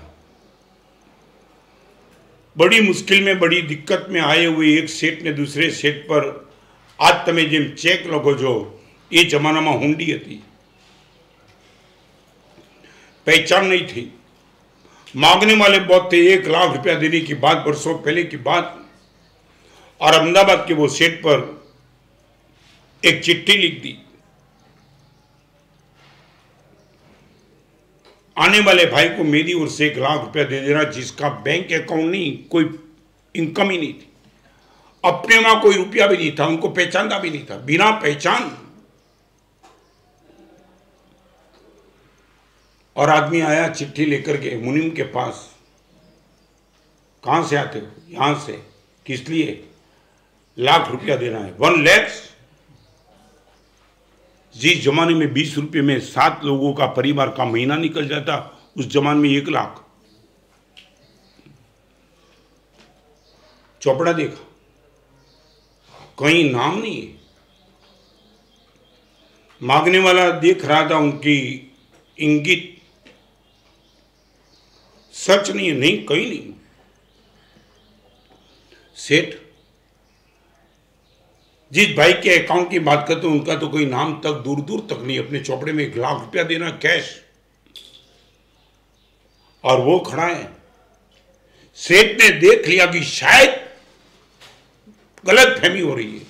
बड़ी मुश्किल में, बड़ी दिक्कत में आए हुए एक सेठ ने दूसरे सेठ पर, आज तमे जेम चेक लगो जो, ये जमाना में हुंडी थी, पहचान नहीं थी, मांगने वाले बहुत थे। 1 लाख रुपया देने की बात, वर्षों पहले की बात, और अहमदाबाद के वो सेठ पर एक चिट्ठी लिख दी, आने वाले भाई को मेरी ओर से 1 लाख रुपया दे देना, जिसका बैंक अकाउंट नहीं, कोई इनकम ही नहीं थी, अपने वहां कोई रुपया भी नहीं था, उनको पहचानता भी नहीं था, बिना पहचान। और आदमी आया चिट्ठी लेकर के मुनीम के पास, कहां से आते हो? यहां से। किस लिए? 1 लाख रुपया देना है। 1 लाख। जिस जमाने में 20 रुपये में 7 लोगों का परिवार का महीना निकल जाता, उस जमाने में 1 लाख। चौपड़ा देखा, कहीं नाम नहीं है। मांगने वाला देख रहा था, उनकी इंगित सच नहीं है, नहीं कहीं नहीं। सेठ जिस भाई के अकाउंट की बात करते, उनका तो कोई नाम तक दूर दूर तक नहीं। अपने चौपड़े में 1 लाख रुपया देना कैश, और वो खड़ा है। सेठ ने देख लिया कि शायद गलत फहमी हो रही है।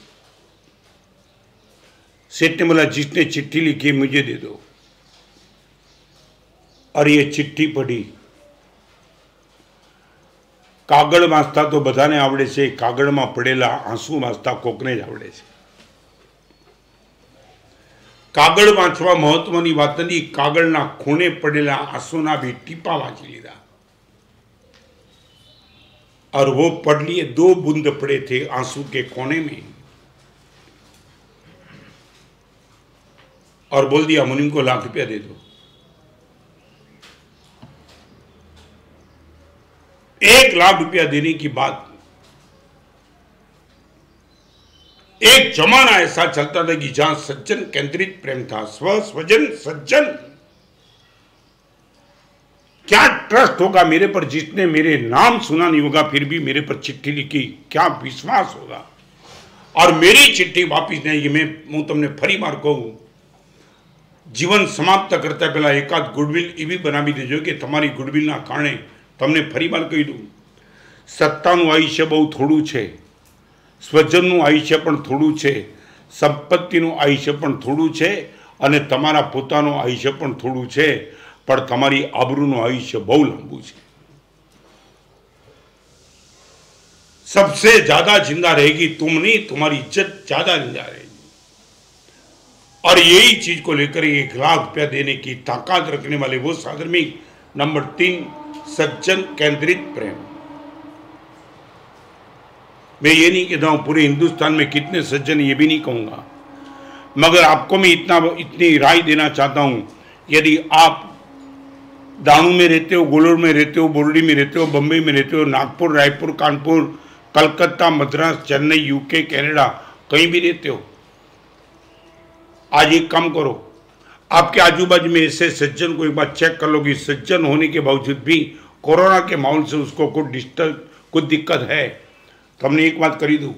सेठ ने बोला, जिसने चिट्ठी लिखी मुझे दे दो। और ये चिट्ठी पढ़ी। कागड़ वाँचता तो बधाने आवड़े छे, कागड़ में पड़ेला आंसू वाँचता कोकने ज आवड़े छे। कागड़ वाँचवा महत्वनी वात नहीं, कागड़ना खूणे पड़ेला आंसूना भी टीपा वाँची लीधा। और वो पढ़ लिए, 2 बूंद पड़े थे आंसू के कोने में, और बोल दिया मुनीम को 1 लाख रुपया दे दो। 1 लाख रुपया देने की बात। एक जमाना ऐसा चलता था कि जहां सज्जन केंद्रित प्रेम था, स्व स्वजन सज्जन। क्या ट्रस्ट होगा मेरे पर, जिसने मेरे नाम सुना नहीं होगा फिर भी मेरे पर चिट्ठी लिखी, क्या विश्वास होगा। और मेरी चिट्ठी वापिस नहीं, मैं तमने फरी बार कहूं, जीवन समाप्त करता पहला एकाद गुडविल एवी बनावी देजो कि तमारी गुडविलना कारणे तमने फरी बार कही दूं, सत्तानुं आयुष्य बहु थोड़ुं छे, स्वजननुं आयुष्य पण थोड़ुं छे, संपत्तिनुं आयुष्य पण थोड़ुं छे, अने तमारा पोतानुं आयुष्य पण थोड़ुं छे, पण तमारी आबरूनुं आयुष्य बहु लांबू छे। सबसे ज्यादा जिंदा रहेगी तुम नहीं, तुम्हारी इज्जत ज्यादा जिंदा रहेगी। और यही चीज को लेकर 1 लाख रुपया देने की ताकत रखने वाले वो साधर्मिक। नंबर 3 सज्जन केंद्रित प्रेम। मैं ये नहीं कहता हूं पूरे हिंदुस्तान में कितने सज्जन, ये भी नहीं कहूंगा, मगर आपको मैं इतनी राय देना चाहता हूं, यदि आप दाणू में रहते हो, गोलोर में रहते हो, बोर्डी में रहते हो, बम्बई में रहते हो, नागपुर, रायपुर, कानपुर, कलकत्ता, मद्रास, चेन्नई, यूके, कनाडा, कहीं भी रहते हो, आज एक काम करो, आपके आजू बाजू में ऐसे सज्जन को एक बार चेक कर लो कि सज्जन होने के बावजूद भी कोरोना के माहौल से उसको कुछ दिक्कत है। तो हमने एक बात करी दूं,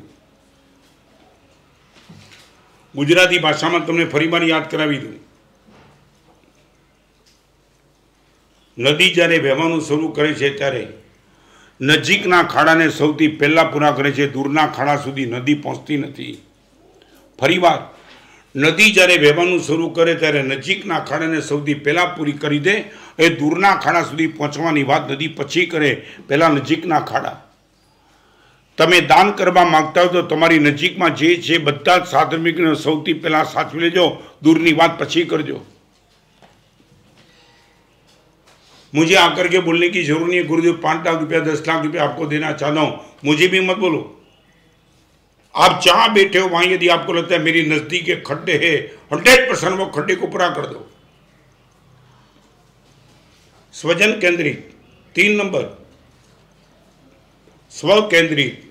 गुजराती भाषा में तुमने फरी बार याद करावी दूं। नदी જ્યારે વહેવાનું શરૂ કરે છે ત્યારે નજીકના ખાડાને સૌથી પહેલા પૂરા કરે છે, દૂરના ખાડા સુધી નદી પહોંચતી નથી। ફરીવાર નદી જ્યારે વહેવાનું શરૂ કરે ત્યારે નજીકના ખાડાને સૌથી પહેલા પૂરી કરી દે, એ દૂરના ખાડા સુધી પહોંચવાની વાત નદી પછી કરે, પહેલા નજીકના ખાડા। તમે દાન કરવા માંગતા હો તો તમારી નજીકમાં જે છે બધા જ સાધર્મિકને સૌથી પહેલા સાચવી લેજો, દૂરની વાત પછી કરજો। मुझे आकर के बोलने की जरूरत नहीं है गुरुदेव 5 लाख रुपया 10 लाख रुपया आपको देना चाहता हूं, मुझे भी मत बोलो। आप जहां बैठे हो वहां यदि आपको लगता है मेरी नजदीक एक खड्डे है, 100% वो खड्डे को पूरा कर दो। स्वजन केंद्रित 3 नंबर, स्व केंद्रित,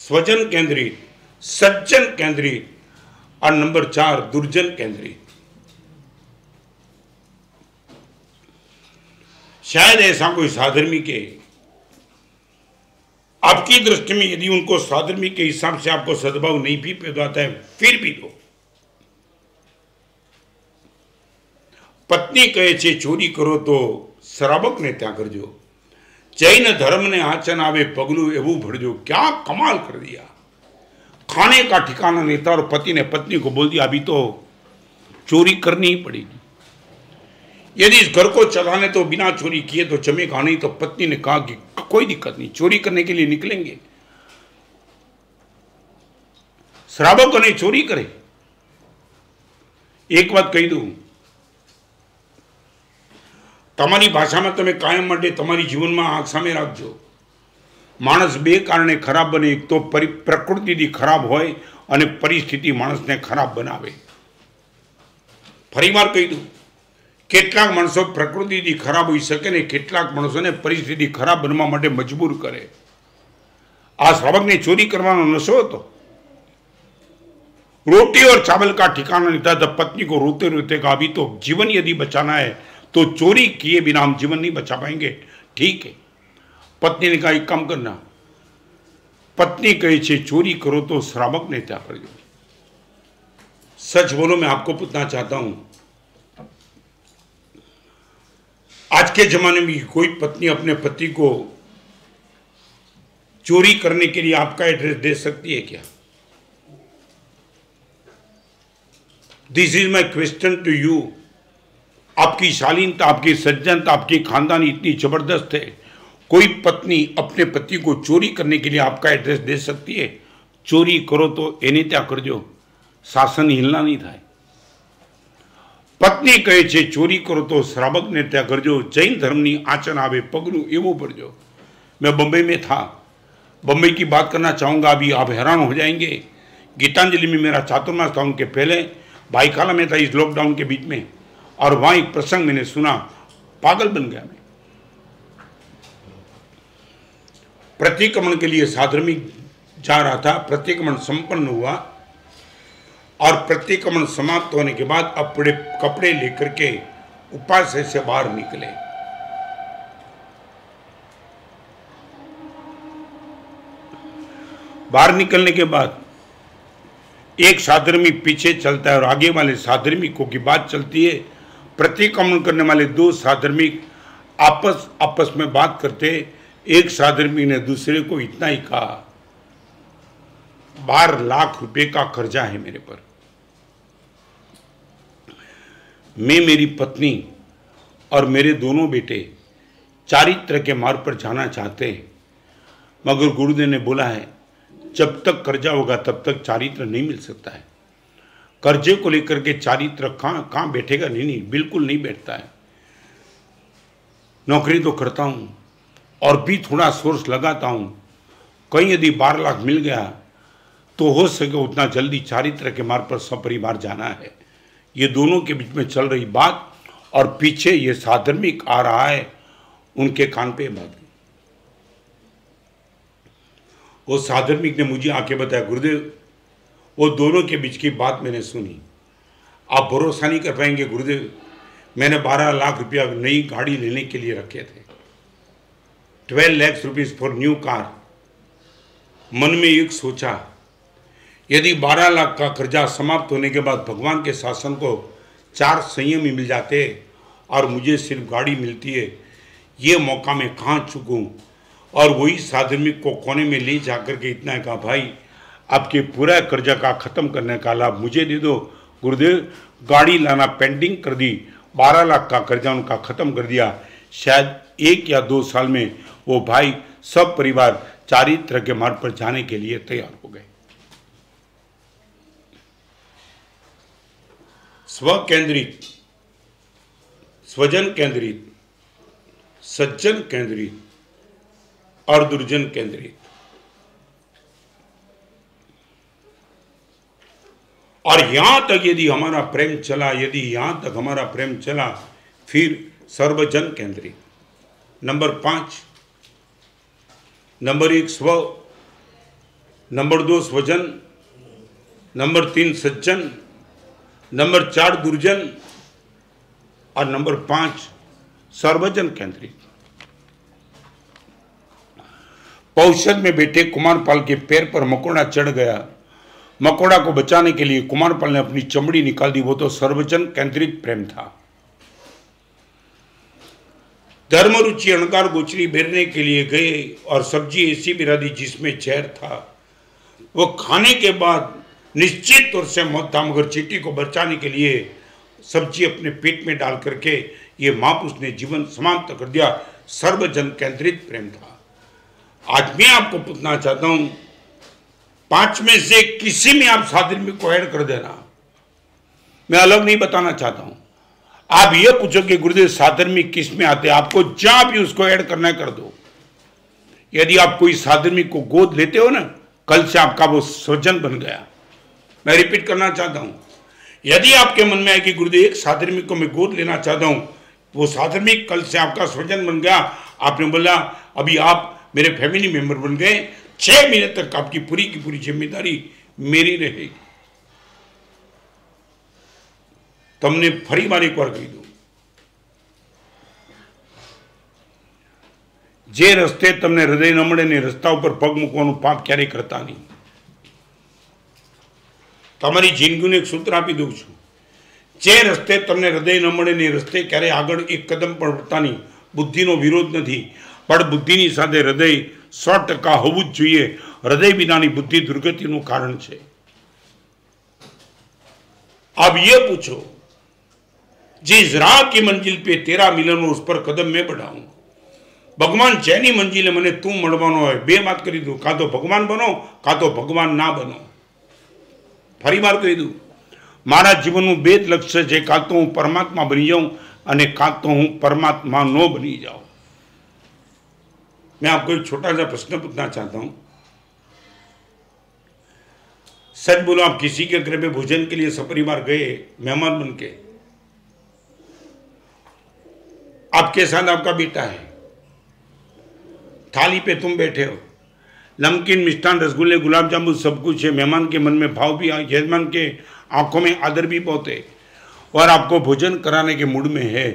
स्वजन केंद्रित, सज्जन केंद्रित, और नंबर 4 दुर्जन केंद्रित। शायद ऐसा कोई साधर्मिक है, आपकी दृष्टि में यदि उनको साधर्मिक के हिसाब से आपको सद्भाव नहीं भी पैदा होता है, फिर भी दो। पत्नी कहे छे चोरी करो तो श्रावक ने त्या करजो, जैन धर्म ने आचन आवे पगलू एवं भरजो। क्या कमाल कर दिया। खाने का ठिकाना नहीं था और पति ने पत्नी को बोल दिया अभी तो चोरी करनी ही पड़ेगी। यदि इस घर को चलाने तो बिना चोरी किए तो जमेगा नहीं। तो पत्नी ने कहा कि कोई दिक्कत नहीं, चोरी करने के लिए निकलेंगे। श्रावक ने चोरी करे। एक बात कही दूं, तमारी भाषा में तमे कायम माटे तमारी जीवन में आंख सामे राखजो। मानस बे कारणे खराब बने, एक तो प्रकृति खराब होय अने परिस्थिति मानस ने खराब बनावे। फरीवार कही दूं, કેટલાક માણસો પ્રકૃતિથી ખરાબ હોઈ શકે ને કેટલાક માણસોને પરિસ્થિતિ ખરાબ બનવા માટે મજબૂર કરે। આ શ્રાવકને ચોરી કરવાનો નશો હતો। रोटी और चावल का ठिकाना नहीं था, तब पत्नी को रोते रोते कहा अभी तो जीवन यदि बचाना है तो चोरी किए बिना हम जीवन नहीं बचा पाएंगे। ठीक है। पत्नी ने कहा एक काम करना, पत्नी कहे छे चोरी करो तो श्रावक ने त्या कर दो। सच बोलो, मैं आपको पूछना चाहता हूं, आज के जमाने में कोई पत्नी अपने पति को चोरी करने के लिए आपका एड्रेस दे सकती है क्या? This is my question to you. आपकी शालीनता, आपकी सज्जनता, आपकी खानदानी इतनी जबरदस्त है, कोई पत्नी अपने पति को चोरी करने के लिए आपका एड्रेस दे सकती है? चोरी करो तो एने त्या करजो, शासन हिलना नहीं था। पत्नी कहे छे चोरी करो तो श्रावक ने त्या करजो, जैन धर्मनी आचन आवे पगलू एवं भरजो। मैं बंबई में था, बंबई की बात करना चाहूँगा, अभी आप हैरान हो जाएंगे। गीतांजलि में मेरा चातुर्मास था, उनके पहले भाईखाला में था इस लॉकडाउन के बीच में, और वहाँ एक प्रसंग मैंने सुना, पागल बन गया मैं। प्रतिक्रमण के लिए साधर्मिक जा रहा था, प्रतिक्रमण संपन्न हुआ और प्रतिक्रमण समाप्त होने के बाद अपने कपड़े लेकर के उपास्य से बाहर निकले। बाहर निकलने के बाद एक साधर्मिक पीछे चलता है और आगे वाले साधर्मिकों की बात चलती है। प्रतिक्रमण करने वाले दो साधर्मिक आपस में बात करते। एक साधर्मिक ने दूसरे को इतना ही कहा, 12 लाख रुपए का कर्जा है मेरे पर, मैं, मेरी पत्नी और मेरे दोनों बेटे चारित्र के मार्ग पर जाना चाहते हैं, मगर गुरुदेव ने बोला है जब तक कर्जा होगा तब तक चारित्र नहीं मिल सकता है। कर्जे को लेकर के चारित्र कहाँ बैठेगा? नहीं, बिल्कुल नहीं बैठता है। नौकरी तो करता हूँ और भी थोड़ा सोर्स लगाता हूँ, कहीं यदि 12 लाख मिल गया तो हो सके उतना जल्दी चारित्र के मार्ग पर सपरिवार जाना है। ये दोनों के बीच में चल रही बात, और पीछे ये साधर्मिक आ रहा है, उनके कान पे बात गई। वो साधर्मिक ने मुझे आके बताया गुरुदेव वो दोनों के बीच की बात मैंने सुनी, आप भरोसा नहीं कर पाएंगे गुरुदेव, मैंने 12 लाख रुपया नई गाड़ी लेने के लिए रखे थे, 12 lakh rupees for new car. मन में एक सोचा, यदि 12 लाख का कर्जा समाप्त होने के बाद भगवान के शासन को 4 संयमी मिल जाते और मुझे सिर्फ गाड़ी मिलती है, ये मौका मैं कहाँ चूकूं। और वही साधर्मिक को कोने में ले जाकर के इतना कहा, भाई आपके पूरा कर्जा का ख़त्म करने का लाभ मुझे दे दो। गुरुदेव गाड़ी लाना पेंडिंग कर दी, 12 लाख का कर्जा उनका ख़त्म कर दिया। शायद 1 या 2 साल में वो भाई सब परिवार चारित्र के मार्ग पर जाने के लिए तैयार हो गए। स्व केंद्रित, स्वजन केंद्रित, सज्जन केंद्रित और दुर्जन केंद्रित। और यहां तक यदि हमारा प्रेम चला, यदि यहां तक हमारा प्रेम चला, फिर सर्वजन केंद्रित। नंबर 5, नंबर 1 स्व, नंबर 2 स्वजन, नंबर 3 सज्जन, नंबर 4 दुर्जन और नंबर 5 सर्वजन केंद्रित। पौषद में बैठे कुमारपाल के पैर पर मकोड़ा चढ़ गया। मकोड़ा को बचाने के लिए कुमारपाल ने अपनी चमड़ी निकाल दी। वो तो सर्वजन केंद्रित प्रेम था। धर्म रुचि अणकार गोचरी बेरने के लिए गए और सब्जी ऐसी मिला दी जिसमें जहर था। वो खाने के बाद निश्चित तौर से मौत था, मगर चींटी को बचाने के लिए सब्जी अपने पेट में डाल करके ये महापुरुष ने जीवन समाप्त कर दिया। सर्वजन केंद्रित प्रेम था। आज मैं आपको पूछना चाहता हूं, 5 में से किसी में आप साधर्मिक को ऐड कर देना। मैं अलग नहीं बताना चाहता हूं। आप ये पूछो कि गुरुदेव साधर्मिक किस में आते हैं, आपको जहां भी उसको ऐड करना है कर दो। यदि आप कोई साधर्मिक को गोद लेते हो ना, कल से आपका वो स्वजन बन गया। मैं रिपीट करना चाहता हूं, यदि आपके मन में है कि गुरुदेव एक साधर्मिक को मैं गोद लेना चाहता हूं, वो साधर्मिक कल से आपका स्वजन बन गया। आपने बोला अभी आप मेरे फैमिली मेंबर बन गए, 6 महीने तक आपकी पूरी की पूरी जिम्मेदारी मेरी रहेगी। તમને ફરી વાર એકવાર કહી દઉં, જે રસ્તે તમને હૃદય ન મળે ને રસ્તા ઉપર પગ મૂકવાનું પાપ ક્યારેય કરતા નહીં। તમારી જિંદગીનું એક સૂત્ર આપી દઉં છું, જે રસ્તે તમને હૃદય ન મળે ને રસ્તે ક્યારેય આગળ એક કદમ પણ વધતા નહીં। બુદ્ધિનો વિરોધ નથી, પણ બુદ્ધિની સાથે હૃદય 100% હોવું જ જોઈએ। હૃદય વિનાની બુદ્ધિ દુર્ગતિનું કારણ છે। अब ये पूछो, जिस राह की मंजिल पे तेरा मिलन हो उस पर कदम मैं बढ़ाऊं। भगवान जेनी मंजिले मने तू मळवानो है, बे बात करी दू, का तो भगवान बनो का तो भगवान ना बनो। फरी बार कही दू, मारा जीवनનું 2 लक्ष्य છે, का तो हूँ परमात्मा बनी जाऊं અને का तो हूँ परमात्मा नो बनी जाऊं। मैं आपको एक छोटा सा प्रश्न पूछना चाहता हूं। सच बोलो, आप किसी के घर में भोजन के लिए सपरिवार गए मेहमान बन के, आपके साथ आपका बेटा है, थाली पे तुम बैठे हो, नमकीन मिष्ठान रसगुल्ले गुलाब जामुन सब कुछ है, मेहमान के मन में भाव भी, यजमान के आंखों में आदर भी बहुत है, और आपको भोजन कराने के मूड में है,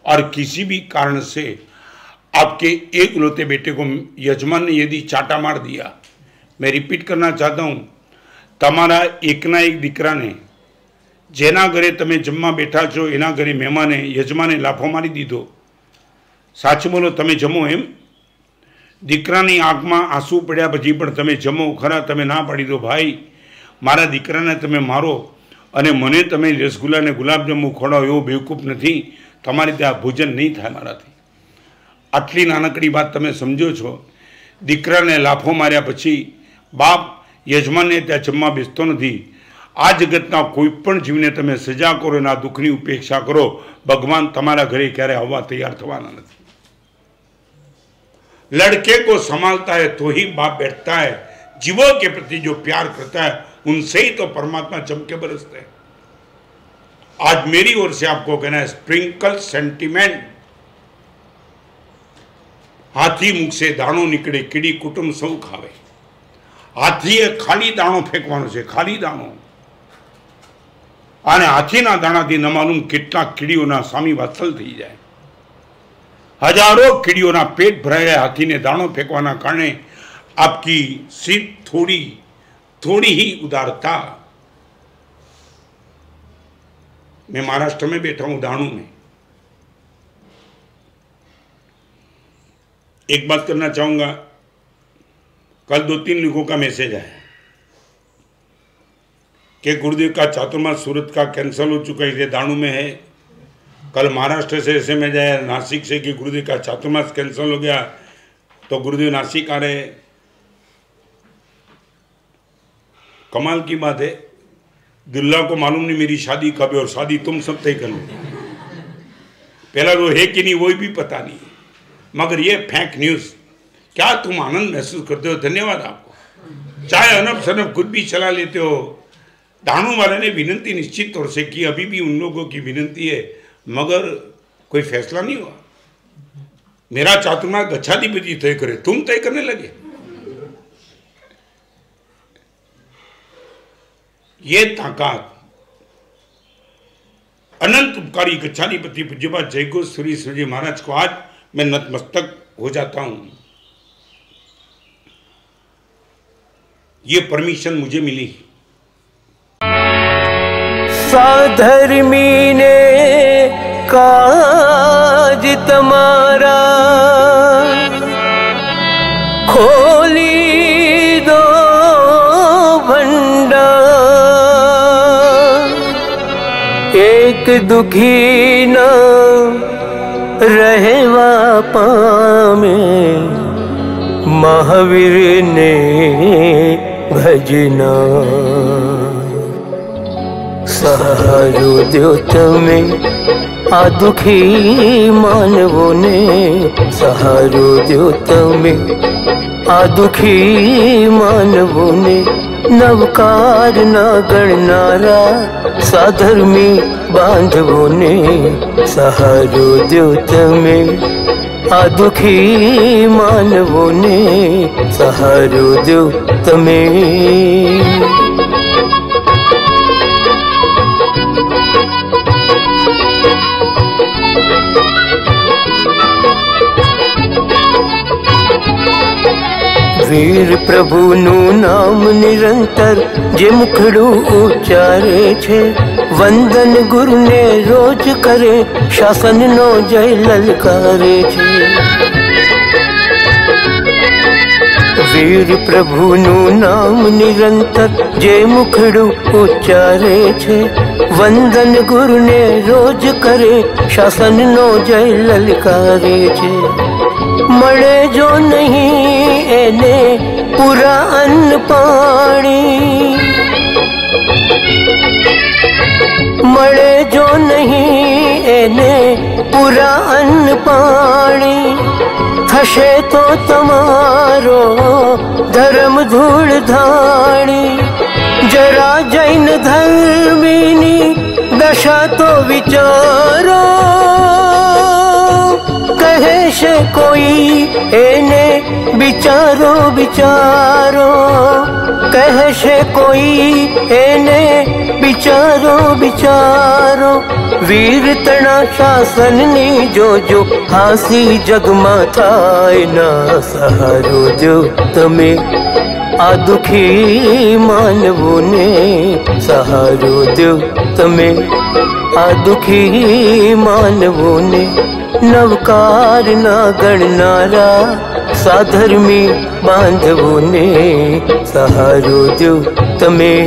और किसी भी कारण से आपके एक इकलौते बेटे को यजमान ने यदि चाटा मार दिया। मैं रिपीट करना चाहता हूँ, तमारा एकना एक दीकरा ने जेना घरे तमे जमवा बैठा छो एना घरे मेहमाने यजमाने लाफो मारी दीधो। साचुं बोलो, तमे जमो एम? दीकरानी आंखमां आंसू पड्या पछी पण तमे जमो खरा? तमे ना पाड़ी दो, भाई मारा दीकराने तमे मारो अने मने तमे रसगुल्ला ने गुलाबजांबू खवडावो एवो बेवकूफ नथी। तमारे त्यां भोजन नहीं थाय माराथी। आटली नानकड़ी बात तमे समझो छो। दीकराने लाफो मार्या पछी बाप यजमानने त्यां जमवा बेसतो नथी। आ जगतना कोईपण जीवने तमे सजा करो, ना दुखनी उपेक्षा करो, भगवान तमारा घरे क्यारे आववा तैयार थवाना नथी। लड़के को संभालता है तो ही बाप बैठता है। जीवों के प्रति जो प्यार करता है उनसे ही तो परमात्मा चमके बरसते हैं। आज मेरी ओर से आपको कहना है, स्प्रिंकल सेंटिमेंट। हाथी मुख से दाणो निकले, कीड़ी कुटुंब सौ खावे। हाथीए खाली दाणो फेंकवानो छे, खाली दाणो। અને હાથીના દાણાથી ન માલુમ કેટલા કીડીઓના સામી વાસલ થઈ જાય. हजारों कीड़ियों पेट भराया हाथी ने दाणों फेंकवाना कारणे आपकी सिर्फ थोड़ी ही उदारता. मैं महाराष्ट्र में बैठा हूं, दाणू में. एक बात करना चाहूंगा. कल 2-3 लोगों का मैसेज आया कि गुरुदेव का चातुर्मास सूरत का कैंसिल हो चुका है, इसलिए दाणू में है. कल महाराष्ट्र से ऐसे में जाए नासिक से कि गुरुदेव का चातुर्मास कैंसिल हो गया, तो गुरुदेव नासिक आ रहे. कमाल की बात है, दुल्हा को मालूम नहीं मेरी शादी कब है और शादी तुम सब तय कर लो. पहला वो है कि नहीं वो भी पता नहीं. मगर ये फेक न्यूज़, क्या तुम आनंद महसूस करते हो? धन्यवाद आपको. चाहे अनब सनब खुद भी चला लेते हो. दाणू वाले ने विनती निश्चित तौर से की, अभी भी उन लोगों की विनती है, मगर कोई फैसला नहीं हुआ. मेरा चातुर्मास गच्छाधिपति तय करे, तुम तय करने लगे. ये ताकत अनंत उपकारी गच्छाधिपति पूज्यपाद जयगुरु श्री सूर्य महाराज को आज मैं नतमस्तक हो जाता हूं. ये परमिशन मुझे मिली. साधर्मी ने काज तुम्हारा खोली दो भंडार. एक दुखी न रहवा पामे महावीर ने भजना. सहारो दो तुम्हें आ दुखी मानवों ने. सहारो दो तुम्हें आ दुखी मानवों ने. नवकार न गणनारा साधर्मी बांधवों ने. सहारो दो तुम्हें आ दुखी मानवों ने. सहारो दो तुम्हें. वीर प्रभु नु नाम निरंतर जे मुखड़ू उच्चारे छे. वंदन गुरु ने रोज करे शासन नो जय ललकारे छे. वीर प्रभु नु नाम निरंतर जे मुखड़ू उच्चारे छे. वंदन गुरु ने रोज करे शासन नो जय ललकारे छे. मळे जो नहीं एने पूरा अन्न पानी. मळे जो नहीं एने पूरा अन्न पानी. थशे तो तमारो धर्म धूल धाणी. जरा जैन धर्मीनी दशा तो विचारो. कहे से कोई एने बिचारो बिचारो. कहे से कोई एने बिचारो बिचारो. वीर तना शासन नी जो हासी जगमा थाय ना. सहारो दो तमे आ दुखी मानवों ने. सहारो दो तमे आ दुखी मानवों ने. नवकार ना गणनारा साधर्मी बांधवों ने. सहारो दो तमें.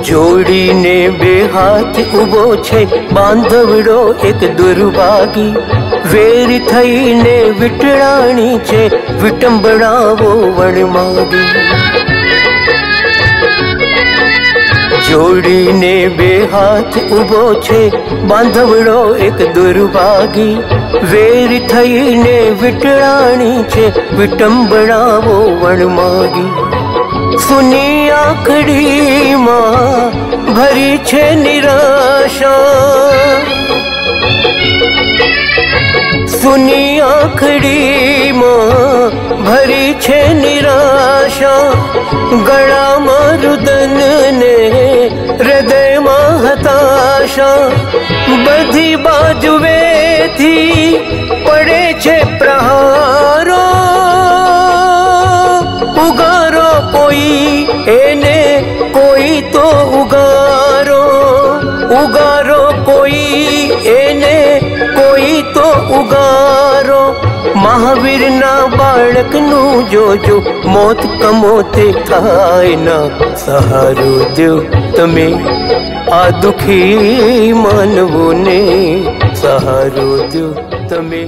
जोड़ी ने बे हाथ उबो छे बांधवड़ो एक दुर्भागी. वेर थई ने विटराणी छे विटंबड़ावो वणमागी. जोड़ी ने बे हाथ उबो छे बांधवड़ो एक दुर्भागी. वेर थई ने विटराणी छे विटंबड़ावो वणमागी. सुनी आखड़ी मां भरी छे निराशा. सुनी आखड़ी मां भरी छे निराशा, गळा में रुदन ने हृदय में हताशा, बधी बाजुए थी पड़े छे प्रहारो, उगारो कोई एने कोई तो उगारो, उगारो कोई एने कोई तो उगारो। महावीर ना बाळक नु जोजो मौत कमोते थाय ना, सहारो द्यो तमे आ दुखी मानवो ने, सहारो द्यो तमे।